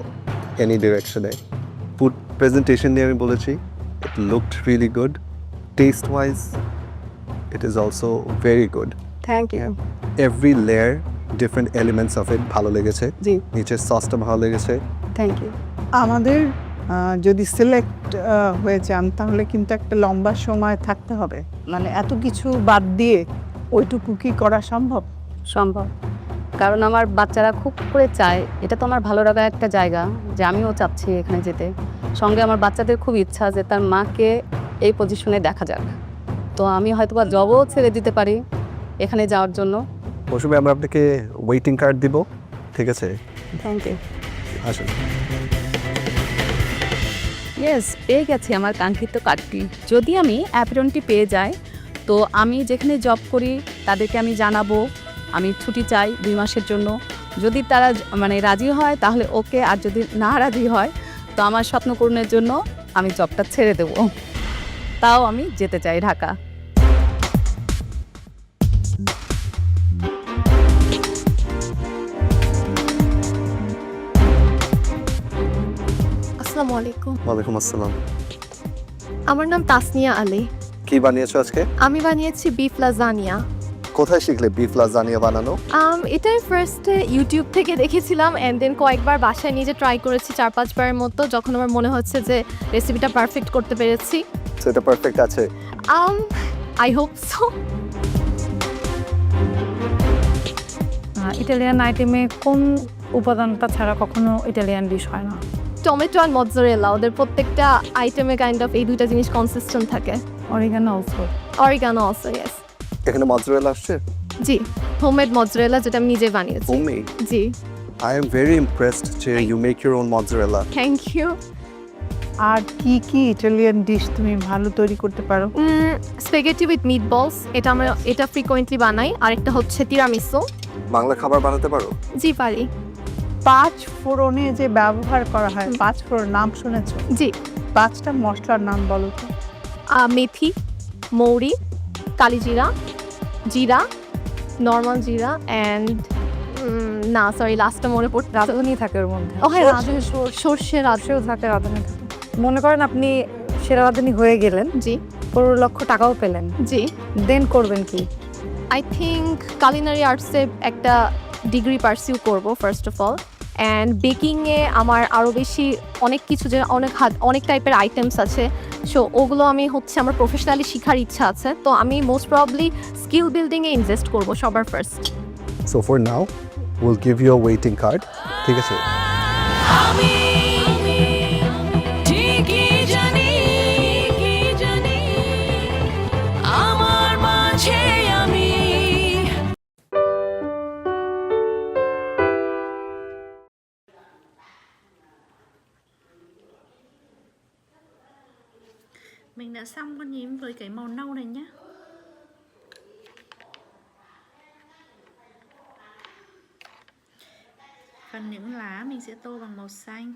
এনি ডিরেকশনে। ফুড প্রেজেন্টেশন নিয়ে আমি বলেছি, it looked really good. Taste wise it is also very good. Thank you. Every layer, different elements of it ভালো লেগেছে। জি। নিচের সসটা ভালো লেগেছে। Thank you. আমাদের যদি সিলেক্ট হয়ে যান তাহলে কিন্তু একটা লম্বা সময় থাকতে হবে, মানে এত কিছু বাদ দিয়ে ওইটুকু কি করা সম্ভব? সম্ভব, কারণ আমার বাচ্চারা খুব করে চায়, এটা তো আমার ভালো লাগার একটা জায়গা যে আমিও চাচ্ছি এখানে যেতে। সঙ্গে আমার বাচ্চাদের খুব ইচ্ছা যে তার মাকে এই পজিশনে দেখা যাক, তো আমি হয়তো বা জবও ছেড়ে দিতে পারি এখানে যাওয়ার জন্য। মৌসুমি, আমরা আপনাকে ওয়েটিং কার্ড দিব, ঠিক আছে? Thank you. আসুন। ইয়েস, পেয়ে গেছি আমার কাঙ্ক্ষিত কার্ডটি। যদি আমি অ্যাপরনটি পেয়ে যাই তো আমি যেখানে জব করি তাদেরকে আমি জানাবো আমি ছুটি চাই 2 মাসের জন্য। যদি তারা মানে রাজি হয় তাহলে ওকে, আর যদি না রাজি হয় তো আমার স্বপ্ন পূরণের জন্য আমি জবটা ছেড়ে দেব, তাও আমি যেতে চাই ঢাকা। আসসালামু আলাইকুম। ওয়ালাইকুম আসসালাম। আমার নাম তাসনিয়া আলী। কি বানিয়েছো আজকে? আমি বানিয়েছি বিফ লাজানিয়া। কোথায় শিখলে বিফ লাজানিয়া বানানো? এটাই ফার্স্টে ইউটিউব থেকে দেখেছিলাম এন্ড দেন কয়েকবার বাসায় নিজে ট্রাই করেছি 4-5 বারের মতো, যখন আমার মনে হচ্ছে যে রেসিপিটা পারফেক্ট করতে পেরেছি। সেটা পারফেক্ট আছে? I hope so. ইটালিয়ান আইটেমে কোন উপাদানটা ছাড়া কখনো ইটালিয়ান ডিশ হয় না? টমেটো আর মজরেলা, ওদের প্রত্যেকটা আইটেমে কাইন্ড অফ এই দুইটা জিনিস কনসিস্টেন্ট থাকে। Oregano also. Oregano also, yes. এখানে মজরেলা আসছে? জি, হোমমেড মজরেলা, যেটা আমি নিজে বানিয়েছি। Homemade? G. I am very impressed যে you make your own mozzarella. Thank you. আর কি কি ইটালিয়ান ডিশ তুমি ভালো তৈরি করতে পারো? স্প্যাগেটি উইথ মিটবলস, এটা ফ্রিকোয়েন্টলি বানাই। আর একটা হচ্ছে তিরামিসু। বাংলা খাবার বানাতে পারো? জি পারি। 5 ফোড়নে যে ব্যবহার করা হয়, 5 ফোড়ন নাম শুনেছো? জি। 5টা মশলার নাম বলো তো। মেথি, মৌরি, কালিজিরা, জিরা, নর্মাল জিরা অ্যান্ড না সরি লাস্টটা মনে পড়তে রাঁধুনি থাকে ওর মধ্যে। ও হ্যাঁ, সর্ষে রাঁধুনিও থাকে, রাঁধুনি থাকে। মনে করেন আপনি সেরা রাঁধুনি হয়ে গেলেন, জি, 15 লক্ষ টাকাও পেলেন, জি, দেন করবেন কি? আই থিঙ্ক কুলিনারি আর্টসে একটা ডিগ্রি পারসিউ করব ফার্স্ট অফ অল, অ্যান্ড বেকিংয়ে আমার আরও বেশি অনেক কিছু, যে অনেক টাইপের আইটেমস আছে, সো ওগুলো আমি আমার প্রফেশনালি শেখার ইচ্ছা আছে, তো আমি মোস্ট প্রবাবলি স্কিল বিল্ডিংয়ে ইনভেস্ট করব সবার first. So for now, we'll give you a waiting card. ঠিক আছে? đã xong con nhím với cái màu nâu này nhé. Phần những lá mình sẽ tô bằng màu xanh.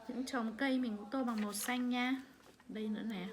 Những trồng cây mình cũng tô bằng màu xanh nha. Đây nữa nè.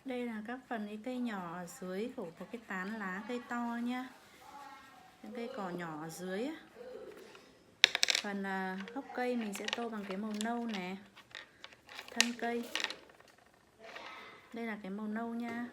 Đây là các phần cái cây nhỏ ở dưới của cái tán lá cây to nhá. Những cây cỏ nhỏ ở dưới á. Phần gốc cây mình sẽ tô bằng cái màu nâu nè. Thân cây. Đây là cái màu nâu nha.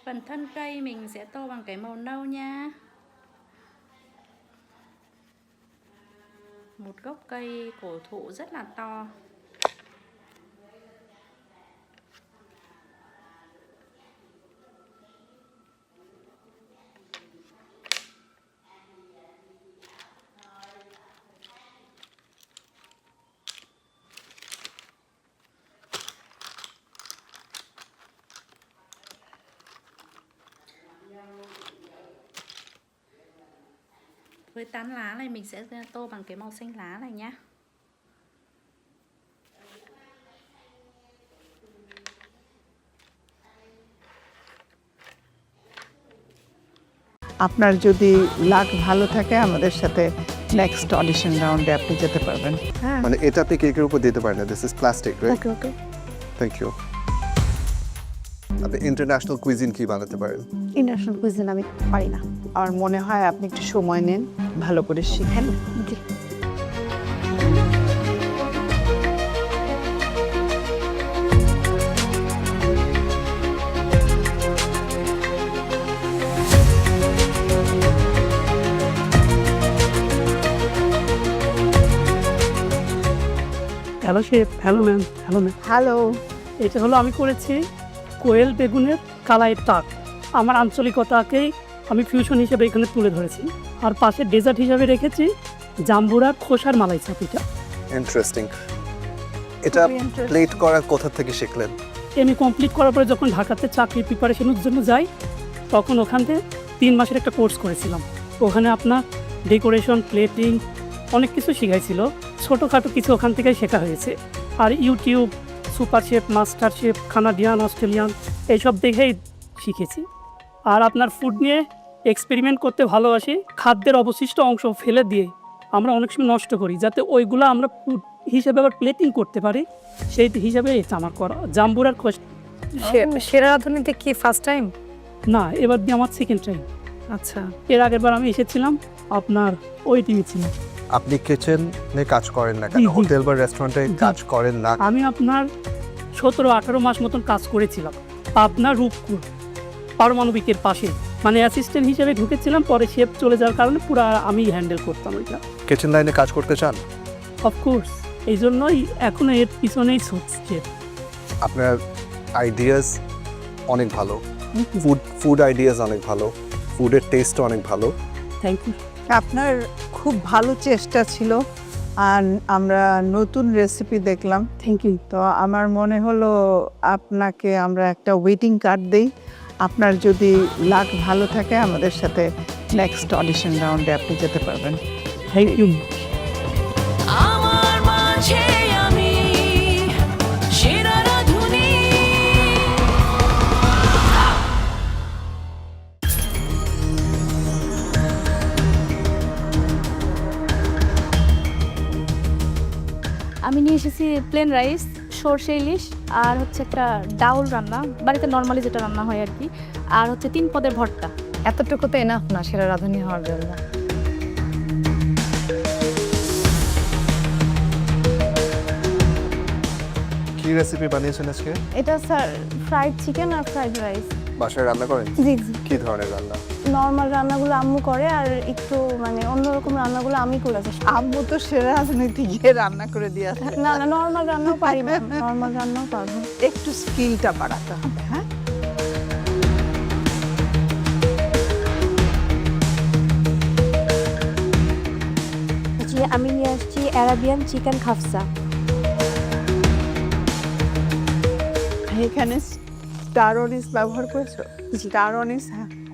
Phần thân cây mình sẽ tô bằng cái màu nâu nha. Một gốc cây cổ thụ rất là to. Với tán lá này mình sẽ tô bằng cái màu xanh lá này nhá. আপনার যদি লাক ভালো থাকে আমাদের সাথে next audition রাউন্ডে আপনি যেতে পারবেন। হ্যাঁ, মানে এটা আপনি কেকের উপর দিতে পারেন না, this is plastic, right? Okay okay. Thank you. আপনি ইন্টারন্যাশনাল কুইজিন কি বানাতে পারেন? ইন্টারন্যাশনাল কুইজিন আমি পারি না। আমার মনে হয় আপনি একটু সময় নেন, ভালো করে শিখেন। জি। Hello chef, hello ma'am, hello ma'am. Hello. এটা হলো আমি করেছি কোয়েল বেগুনের কালাইয়ের টাক। আমার আঞ্চলিকতাকেই আমি ফিউশন হিসেবে এখানে তুলে ধরেছি। আর পাশে ডেজার্ট হিসেবে রেখেছি জাম্বুরার খোসার মালাই চাপিটা। ইন্টারেস্টিং। এটা প্লেট করা কোথা থেকে শিখলেন? আমি কমপ্লিট করার পরে যখন ঢাকাতে চাকরির প্রিপারেশনের জন্য যাই, তখন ওখান থেকে 3 মাসের একটা কোর্স করেছিলাম। ওখানে আপনার ডেকোরেশন, প্লেটিং অনেক কিছু শেখাইছিল। ছোটোখাটো কিছু ওখান থেকেই শেখা হয়েছে। আর YouTube, super chef, MasterChef, Canadian, Australian এইসব দেখেই শিখেছি। আর আপনার ফুড নিয়ে এক্সপেরিমেন্ট করতে ভালোবাসি। খাদ্যের অবশিষ্ট অংশ ফেলে দিয়ে আমরা অনেক সময় নষ্ট করি, যাতে ওইগুলো আমরা ফুড হিসেবে আবার প্লেটিং করতে পারি, সেই হিসাবে এটা আমার করা। জাম্বুরার খোঁজ। সেরা রাঁধুনিতে কি ফার্স্ট টাইম? না, এবার দিয়ে আমার সেকেন্ড টাইম। আচ্ছা। এর আগের বার আমি এসেছিলাম আপনার ওই টিমে ছিলাম। আপনি কিচেনে কাজ করেন না কেন? হোটেল বা রেস্টুরেন্টে কাজ করেন না? আমি আপনার 17-18 মাস মতন কাজ করেছিলাম আপনার রূপপুর পারমাণবিকের পাশে, মানে অ্যাসিস্ট্যান্ট হিসেবে ঢুকেছিলাম। পরে শেফ চলে যাওয়ার কারণে পুরো আমি হ্যান্ডেল করতাম ওইটা। কিচেন লাইনে কাজ করতে চান? অফকোর্স, এই জন্যই এখন এর পিছনেই ছুটছে। আপনার আইডিয়াস অনেক ভালো, ফুড আইডিয়াস অনেক ভালো, ফুডের টেস্ট অনেক ভালো। Thank you. আপনার খুব ভালো চেষ্টা ছিল, আর আমরা নতুন রেসিপি দেখলাম। Thank you. তো আমার মনে হলো আপনাকে আমরা একটা ওয়েটিং কার্ড দেই। আপনার যদি লাক ভালো থাকে আমাদের সাথে নেক্সট অডিশন রাউন্ডে আপনি যেতে পারবেন। Thank you. আমার মাঝে আমি সেরা রাঁধুনি। আমি নিয়ে এসেছি প্লেন রাইস, সর্ষে ইলিশ, আর হচ্ছে একটা ডাউল রান্না, বাড়িতে নর্মালি যেটা রান্না হয় আর কি, আর হচ্ছে 3 পদের ভর্তা। এতটুকু তো এনাফ না সেরা রাঁধুনি হওয়ার জন্য। কি রেসিপি বানিয়েছেন আজকে? এটা স্যার ফ্রাইড চিকেন আর ফ্রাইড রাইস। বাসায় রান্না করেন? জি জি। কি ধরনের রান্না? নর্মাল রান্নাগুলো আম্মু করে, আর একটু মানে অন্যরকম রান্নাগুলো আমি করেছি। আম্মু তো সেরা রাজনীতি গিয়ে রান্না করে দিয়ে আসে। না না, নর্মাল রান্নাও পারি ম্যাম, নর্মাল রান্নাও পারবো। একটু স্কিলটা বাড়াতে হবে। হ্যাঁ, জি, আমি নিয়ে আসছি অ্যারাবিয়ান চিকেন খাফসা। এখানে স্টার অনিস ব্যবহার করেছো? স্টার অনিস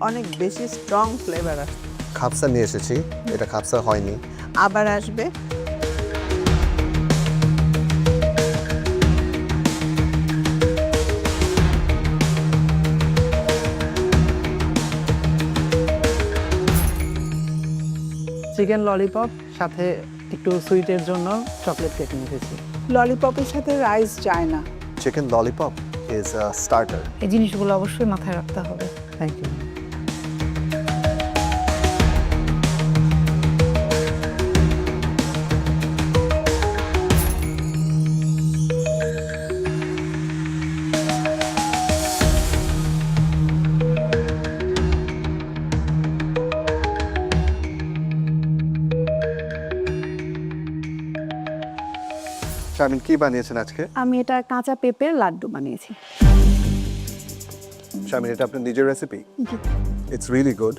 অনেক বেশি স্ট্রং ফ্লেভার আছে। খাপসা নিয়ে এসেছি, এটা খাপসা হয়নি, আবার আসবে। চিকেন ললিপপ, সাথে একটু সুইটের জন্য চকলেট কেক নিয়ে এসেছি। ললিপপের সাথে রাইস যায় না। Chicken lollipop is a starter. এই জিনিসগুলো অবশ্যই মাথায় রাখতে হবে। Thank you. শামিন, কি বানিয়েছেন আজকে? আমি এটা কাঁচা পেঁপের লাড্ডু বানিয়েছি। শামিন, এটা আপনার নিজের recipe? G. It's really good.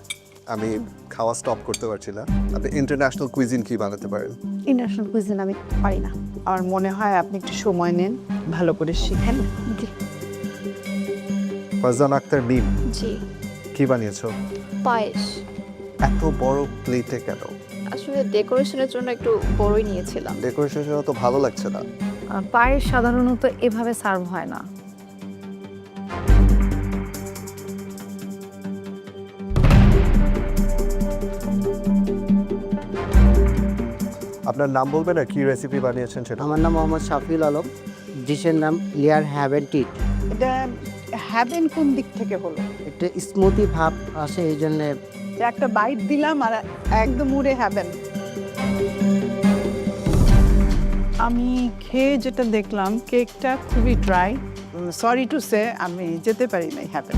আমি খাওয়া স্টপ করতে পারছি না। আপনি ইন্টারন্যাশনাল কুইজিন কি বানাতে পারেন? ইন্টারন্যাশনাল কুইজিন আমি পারি না। আমার মনে হয় আপনি একটু সময় নেন, ভালো করে শিখেন। জি। ফারজান আক্তার মিম, জি। কি বানিয়েছো? পায়েস। এত বড় প্লেটে কেন? আসলে ডেকোরেশনের জন্য একটু বড়ই নিয়েছিলাম। ডেকোরেশনের জন্য তো ভালো লাগছে না। পায়েস সাধারণত এভাবে সার্ভ হয় না। আপনার নাম বলবেন আর কি রেসিপি বানিয়েছেন সেটা? আমার নাম মোহাম্মদ শাফিউল আলম, ডিশের নাম লেয়ার হ্যাভেন টিট। এটা হ্যাভেন কোন দিক থেকে হলো? একটা স্মুথি ভাব আসে এই জন্যে। যে একটা বাইট দিলাম আর একদম উড়ে হ্যাভেন। আমি খেয়ে যেটা দেখলাম কেকটা খুবই ড্রাই। সরি টু সে আমি যেতে পারি নাই হ্যাভেন।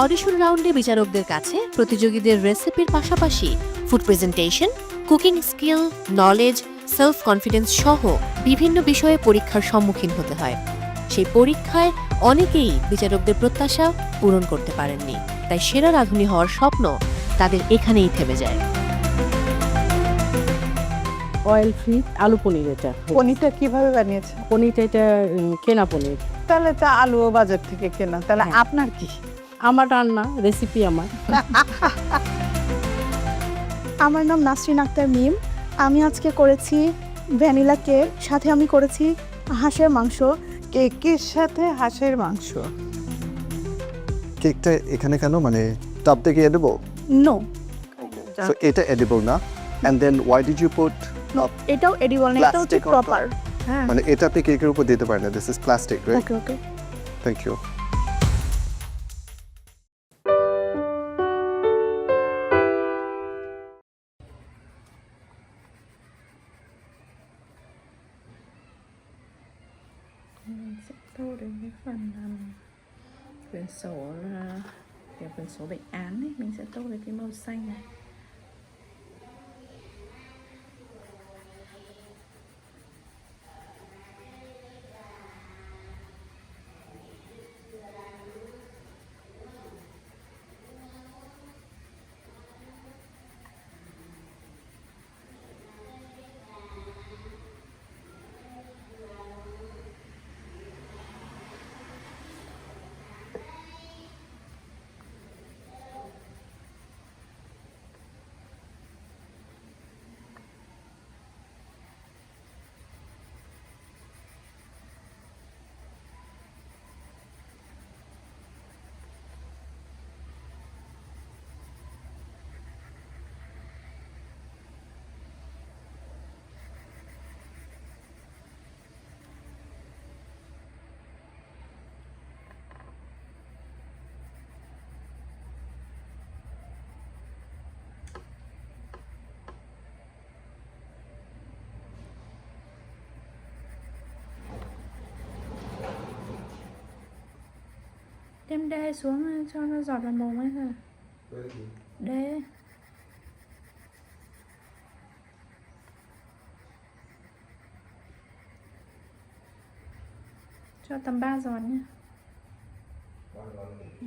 অডিশন রাউন্ডে বিচারকদের কাছে প্রতিযোগীদের রেসিপির পাশাপাশি food presentation, cooking skill, knowledge, self confidence সহ বিভিন্ন বিষয়ে পরীক্ষার সম্মুখীন হতে হয়। সেই পরীক্ষায় অনেকেই বিচারকদের প্রত্যাশা পূরণ করতে পারেননি, তাই সেরা রাঁধুনি হওয়ার স্বপ্ন তাদের এখানেই থেমে যায়। অয়েল ফ্রি আলু পনির। এটা পনিরটা কিভাবে বানিয়েছে? পনিরটা এটা কেনা পনির। তাহলে তা আলুও বাজার থেকে কেনা। তাহলে আপনার কি? আমার রান্না রেসিপি আমার। আমার নাম নাসরিন আক্তার মিম। আমি আজকে করেছি ভ্যানিলা কেক, সাথে আমি করেছি হাঁসের মাংস। কেকের সাথে হাঁসের মাংস। কেকটা এখানে কেন, মানে টপ থেকে এডিবল? নো, সো এটা এডিবল না। And then why did you put? No, এটাও এডিবল না, এটা হচ্ছে প্রপার। হ্যাঁ, মানে এটা আপনি কেকের উপর দিতে পারেন না। This is plastic, right? Okay okay, thank you. Mình sẽ tô đến cái phần quyển sổ là quyển sổ bệnh án ấy, mình sẽ tô đến cái màu xanh này. Đem đê xuống cho nó giọt vào mồm ấy thôi. Đê. Cho tầm 3 giọt nhé. Ừ.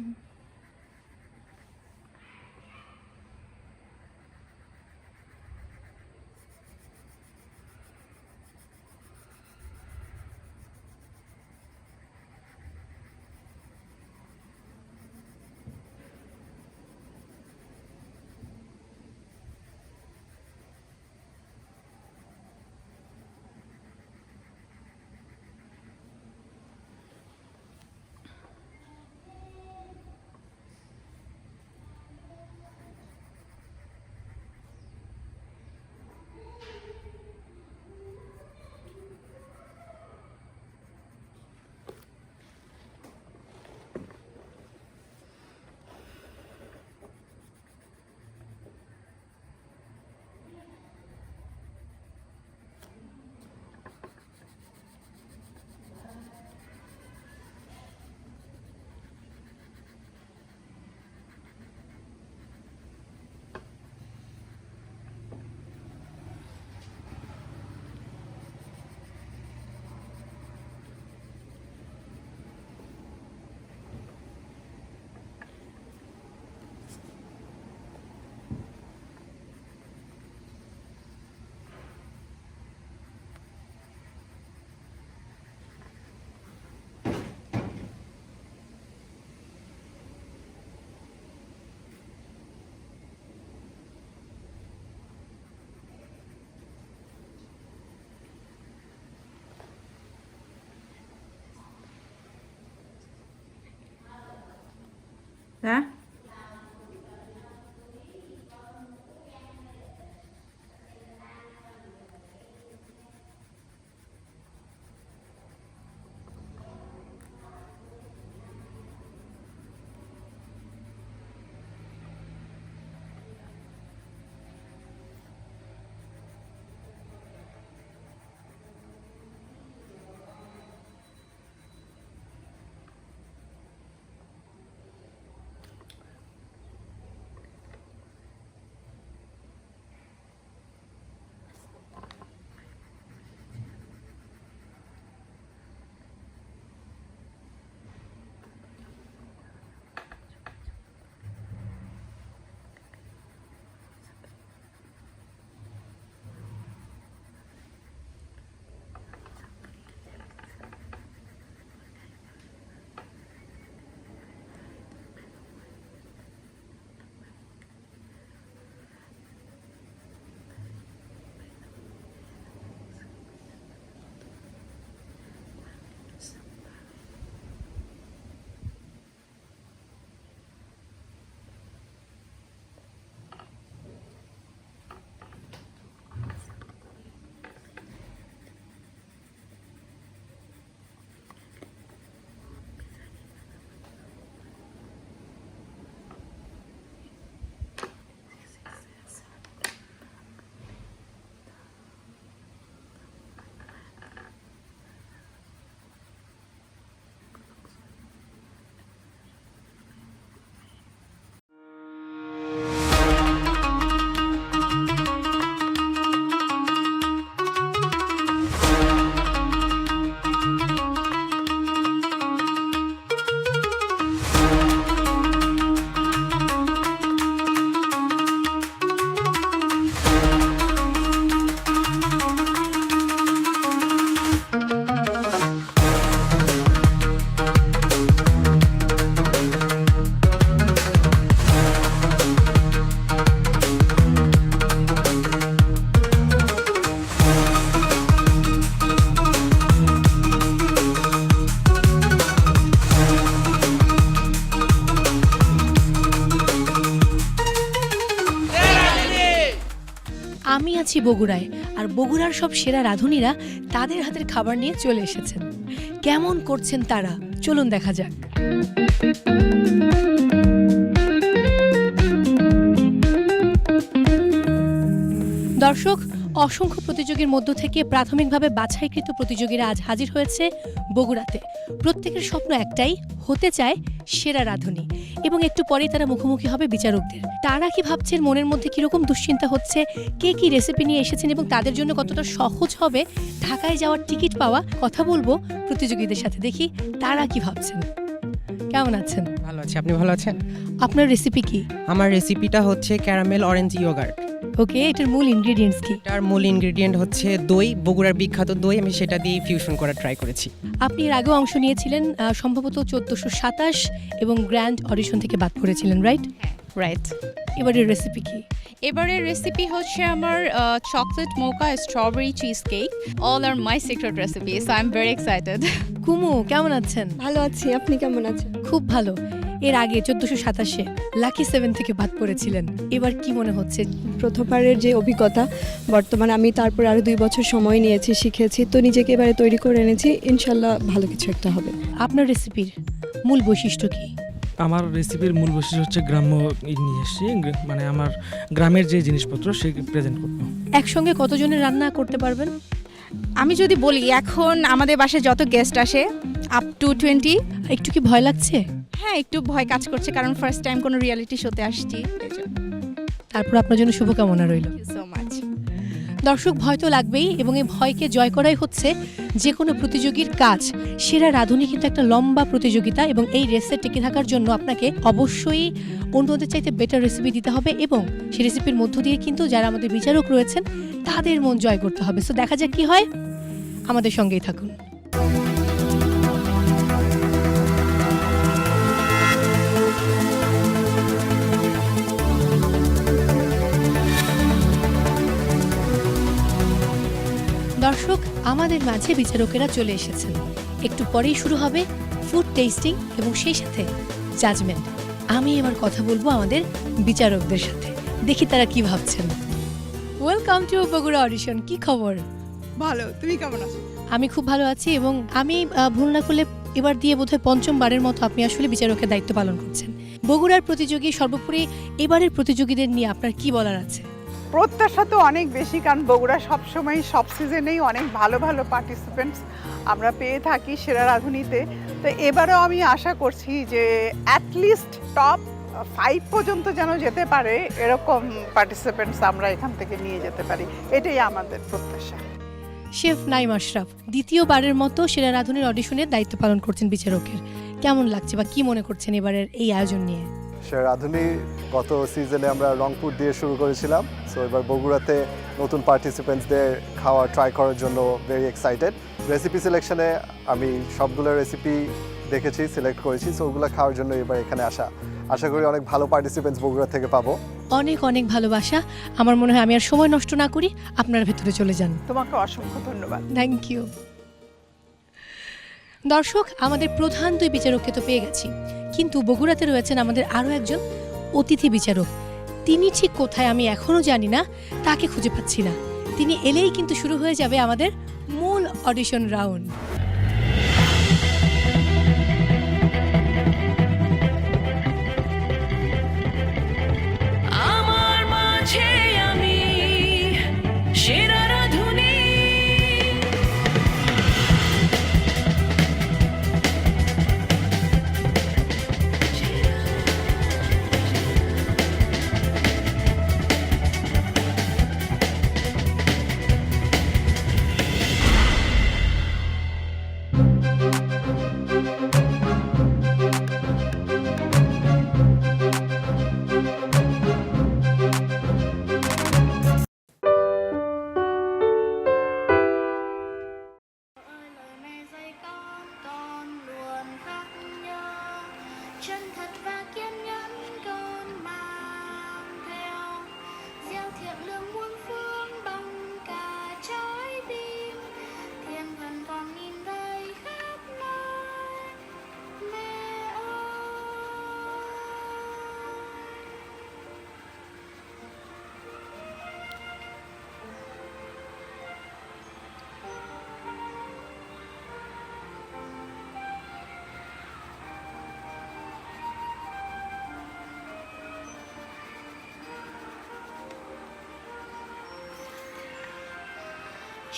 Hả? আমি আছি বগুড়ায়, আর বগুড়ার সব সেরা রাঁধুনিরা তাদের হাতের খাবার নিয়ে চলে এসেছেন। কেমন করছেন তারা, চলুন দেখা যাক। দর্শক, অসংখ্য প্রতিযোগীর মধ্য থেকে প্রাথমিকভাবে বাছাইকৃত প্রতিযোগীরা আজ হাজির হয়েছে বগুড়াতে। প্রত্যেকের স্বপ্ন একটাই, হতে চায় সেরা রাঁধুনি, এবং একটু পরেই তারা মুখোমুখি হবে বিচারকদের। তারা কি ভাবছেন, মনের মধ্যে কিরকম দুশ্চিন্তা হচ্ছে, কে কি রেসিপি নিয়ে এসেছেন এবং তাদের জন্য কতটা সহজ হবে ঢাকায় যাওয়ার টিকিট পাওয়া, কথা বলবো প্রতিযোগীদের সাথে, দেখি তারা কি ভাবছেন। কেমন আছেন? ভালো আছি, আপনি ভালো আছেন? আপনার রেসিপি কি? আমার রেসিপিটা হচ্ছে ক্যারামেল অরেঞ্জ ইয়োগার্ট। ওকে, এটার মূল ইনগ্রেডিয়েন্টস কি? এটার মূল ইনগ্রেডিয়েন্ট হচ্ছে দই, বগুড়ার বিখ্যাত দই। আমি সেটা দিয়ে ফিউশন করার ট্রাই করেছি। আপনি এর আগেও অংশ নিয়েছিলেন, সম্ভবত 1427 এবং গ্র্যান্ড অডিশন থেকে বাদ পড়েছিলেন, রাইট? রাইট। এবারের রেসিপি কি? এবারের রেসিপি হচ্ছে আমার chocolate mocha strawberry cheesecake. All are my secret recipe, so I am very excited. Kumu, কেমন আছেন? ভালো আছি, আপনি কেমন আছেন? খুব ভালো। এর আগে 1427 লাকি 7 থেকে বাদ পড়েছিলেন, এবার কি মনে হচ্ছে? প্রথমবারের যে অভিজ্ঞতা, বর্তমানে আমি তারপর আরো 2 বছর সময় নিয়েছি, শিখেছি, তো নিজেকে এবারে তৈরি করে এনেছি, ইনশাল্লাহ ভালো কিছু একটা হবে। আপনার রেসিপির মূল বৈশিষ্ট্য কি? আমার রেসিপির মূল বৈশিষ্ট্য হচ্ছে গ্রাম্য নিয়ে মানে আমার গ্রামের যে জিনিসপত্র সে প্রেজেন্ট করব। একসঙ্গে কতজনের রান্না করতে পারবেন? আমি যদি বলি, এখন আমাদের বাসায় যত গেস্ট আসে আপ টু 20। একটু কি ভয় লাগছে? হ্যাঁ, একটু ভয় কাজ করছে, কারণ ফার্স্ট টাইম কোনো রিয়েলিটি শোতে আসছি। তারপর আপনার জন্য শুভকামনা রইল। So much. দর্শক, ভয় তো লাগবেই, এবং এই ভয়কে জয় করাই হচ্ছে যে কোনো প্রতিযোগীর কাজ। সেরা রাঁধুনি কিন্তু একটা লম্বা প্রতিযোগিতা, এবং এই রেসে টিকে থাকার জন্য আপনাকে অবশ্যই অন্যদের চাইতে বেটার রেসিপি দিতে হবে, এবং সেই রেসিপির মধ্য দিয়ে কিন্তু যারা আমাদের বিচারক রয়েছেন তাদের মন জয় করতে হবে। সো দেখা যাক কি হয়, আমাদের সঙ্গেই থাকুন। দর্শক, আমাদের মাঝে বিচারকেরা চলে এসেছেন। একটু পরেই শুরু হবে ফুড টেস্টিং এবং সেই সাথে জাজমেন্ট। আমি এবার কথা বলবো আমাদের বিচারকদের সাথে, দেখি তারা কি ভাবছেন। Welcome to Bogura audition. কি খবর? ভালো, তুমি কেমন আছো? আমি খুব ভালো আছি, এবং আমি ভুল না করলে এবার দিয়ে বোধহয় 5ম বারের মতো আপনি আসলে বিচারকের দায়িত্ব পালন করছেন। বগুড়ার প্রতিযোগী, সর্বোপরি এবারের প্রতিযোগীদের নিয়ে আপনার কি বলার আছে? প্রত্যাশা তো অনেক বেশি, কারণ বগুড়া সবসময় সব সিজনেই অনেক ভালো ভালো পার্টিসিপেন্টস আমরা পেয়ে থাকি সেরা রাঁধুনিতে। তো এবারেও আমি আশা করছি যে অ্যাটলিস্ট টপ 5 পর্যন্ত যেন যেতে পারে, এরকম পার্টিসিপেন্টস আমরা এখান থেকে নিয়ে যেতে পারি, এটাই আমাদের প্রত্যাশা। শেফ নাইম আশরাফ দ্বিতীয়বারের মতো সেরা রাঁধুনির অডিশনের দায়িত্ব পালন করছেন বিচারকের। কেমন লাগছে বা কি মনে করছেন এবারের এই আয়োজন নিয়ে? সেরা রাঁধুনি গত সিজনে আমরা রংপুর দিয়ে শুরু করেছিলাম, সো এবার বগুড়াতে নতুন পার্টিসিপেন্টসদের খাওয়া ট্রাই করার জন্য ভেরি এক্সাইটেড। রেসিপি সিলেকশনে আমি সবগুলো রেসিপি দেখেছি, সিলেক্ট করেছি, সো ওগুলো খাওয়ার জন্য এবার এখানে আশা করি অনেক ভালো পার্টিসিপেন্টস বগুড়া থেকে পাবো। অনেক অনেক ভালোবাসা। আমার মনে হয় আমি আর সময় নষ্ট না করি, আপনার ভেতরে চলে যান। তোমাকে অসংখ্য ধন্যবাদ। Thank you. দর্শক, আমাদের প্রধান 2 বিচারককে তো পেয়ে গেছি, কিন্তু বগুড়াতে রয়েছেন আমাদের আরও একজন অতিথি বিচারক। তিনি ঠিক কোথায় আমি এখনও জানি না, তাকে খুঁজে পাচ্ছি না। তিনি এলেই কিন্তু শুরু হয়ে যাবে আমাদের মূল অডিশন রাউন্ড। আমার মাঝে আমি সেরা রাঁধুনি।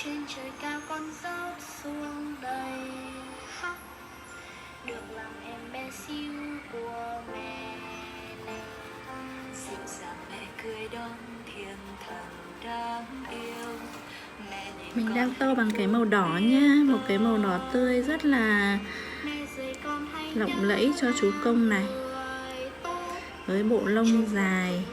trên trời cao con rớt xuống đây khóc, được làm em bé xíu của mẹ này. Dịu dàng mẹ cười đón thiên thần đáng yêu. Mình đang tô bằng cái màu đỏ nhá, một cái màu đỏ tươi rất là lộng lẫy cho chú công này, với bộ lông dài.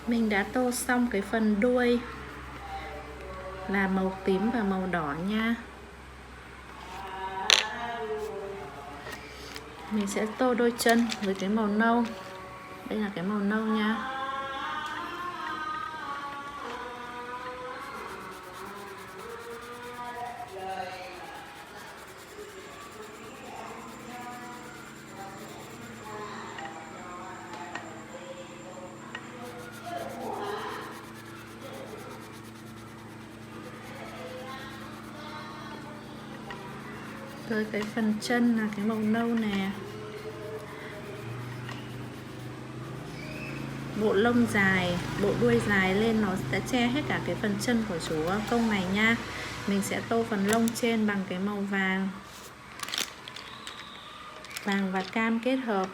Mình đã tô xong cái phần đuôi là màu tím và màu đỏ nha. Mình sẽ tô đôi chân với cái màu nâu. Đây là cái màu nâu nha. Tới cái phần chân là cái màu nâu nè. Bộ lông dài, bộ đuôi dài lên nó sẽ che hết cả cái phần chân của chú công này nha. Mình sẽ tô phần lông trên bằng cái màu vàng. Vàng và cam kết hợp.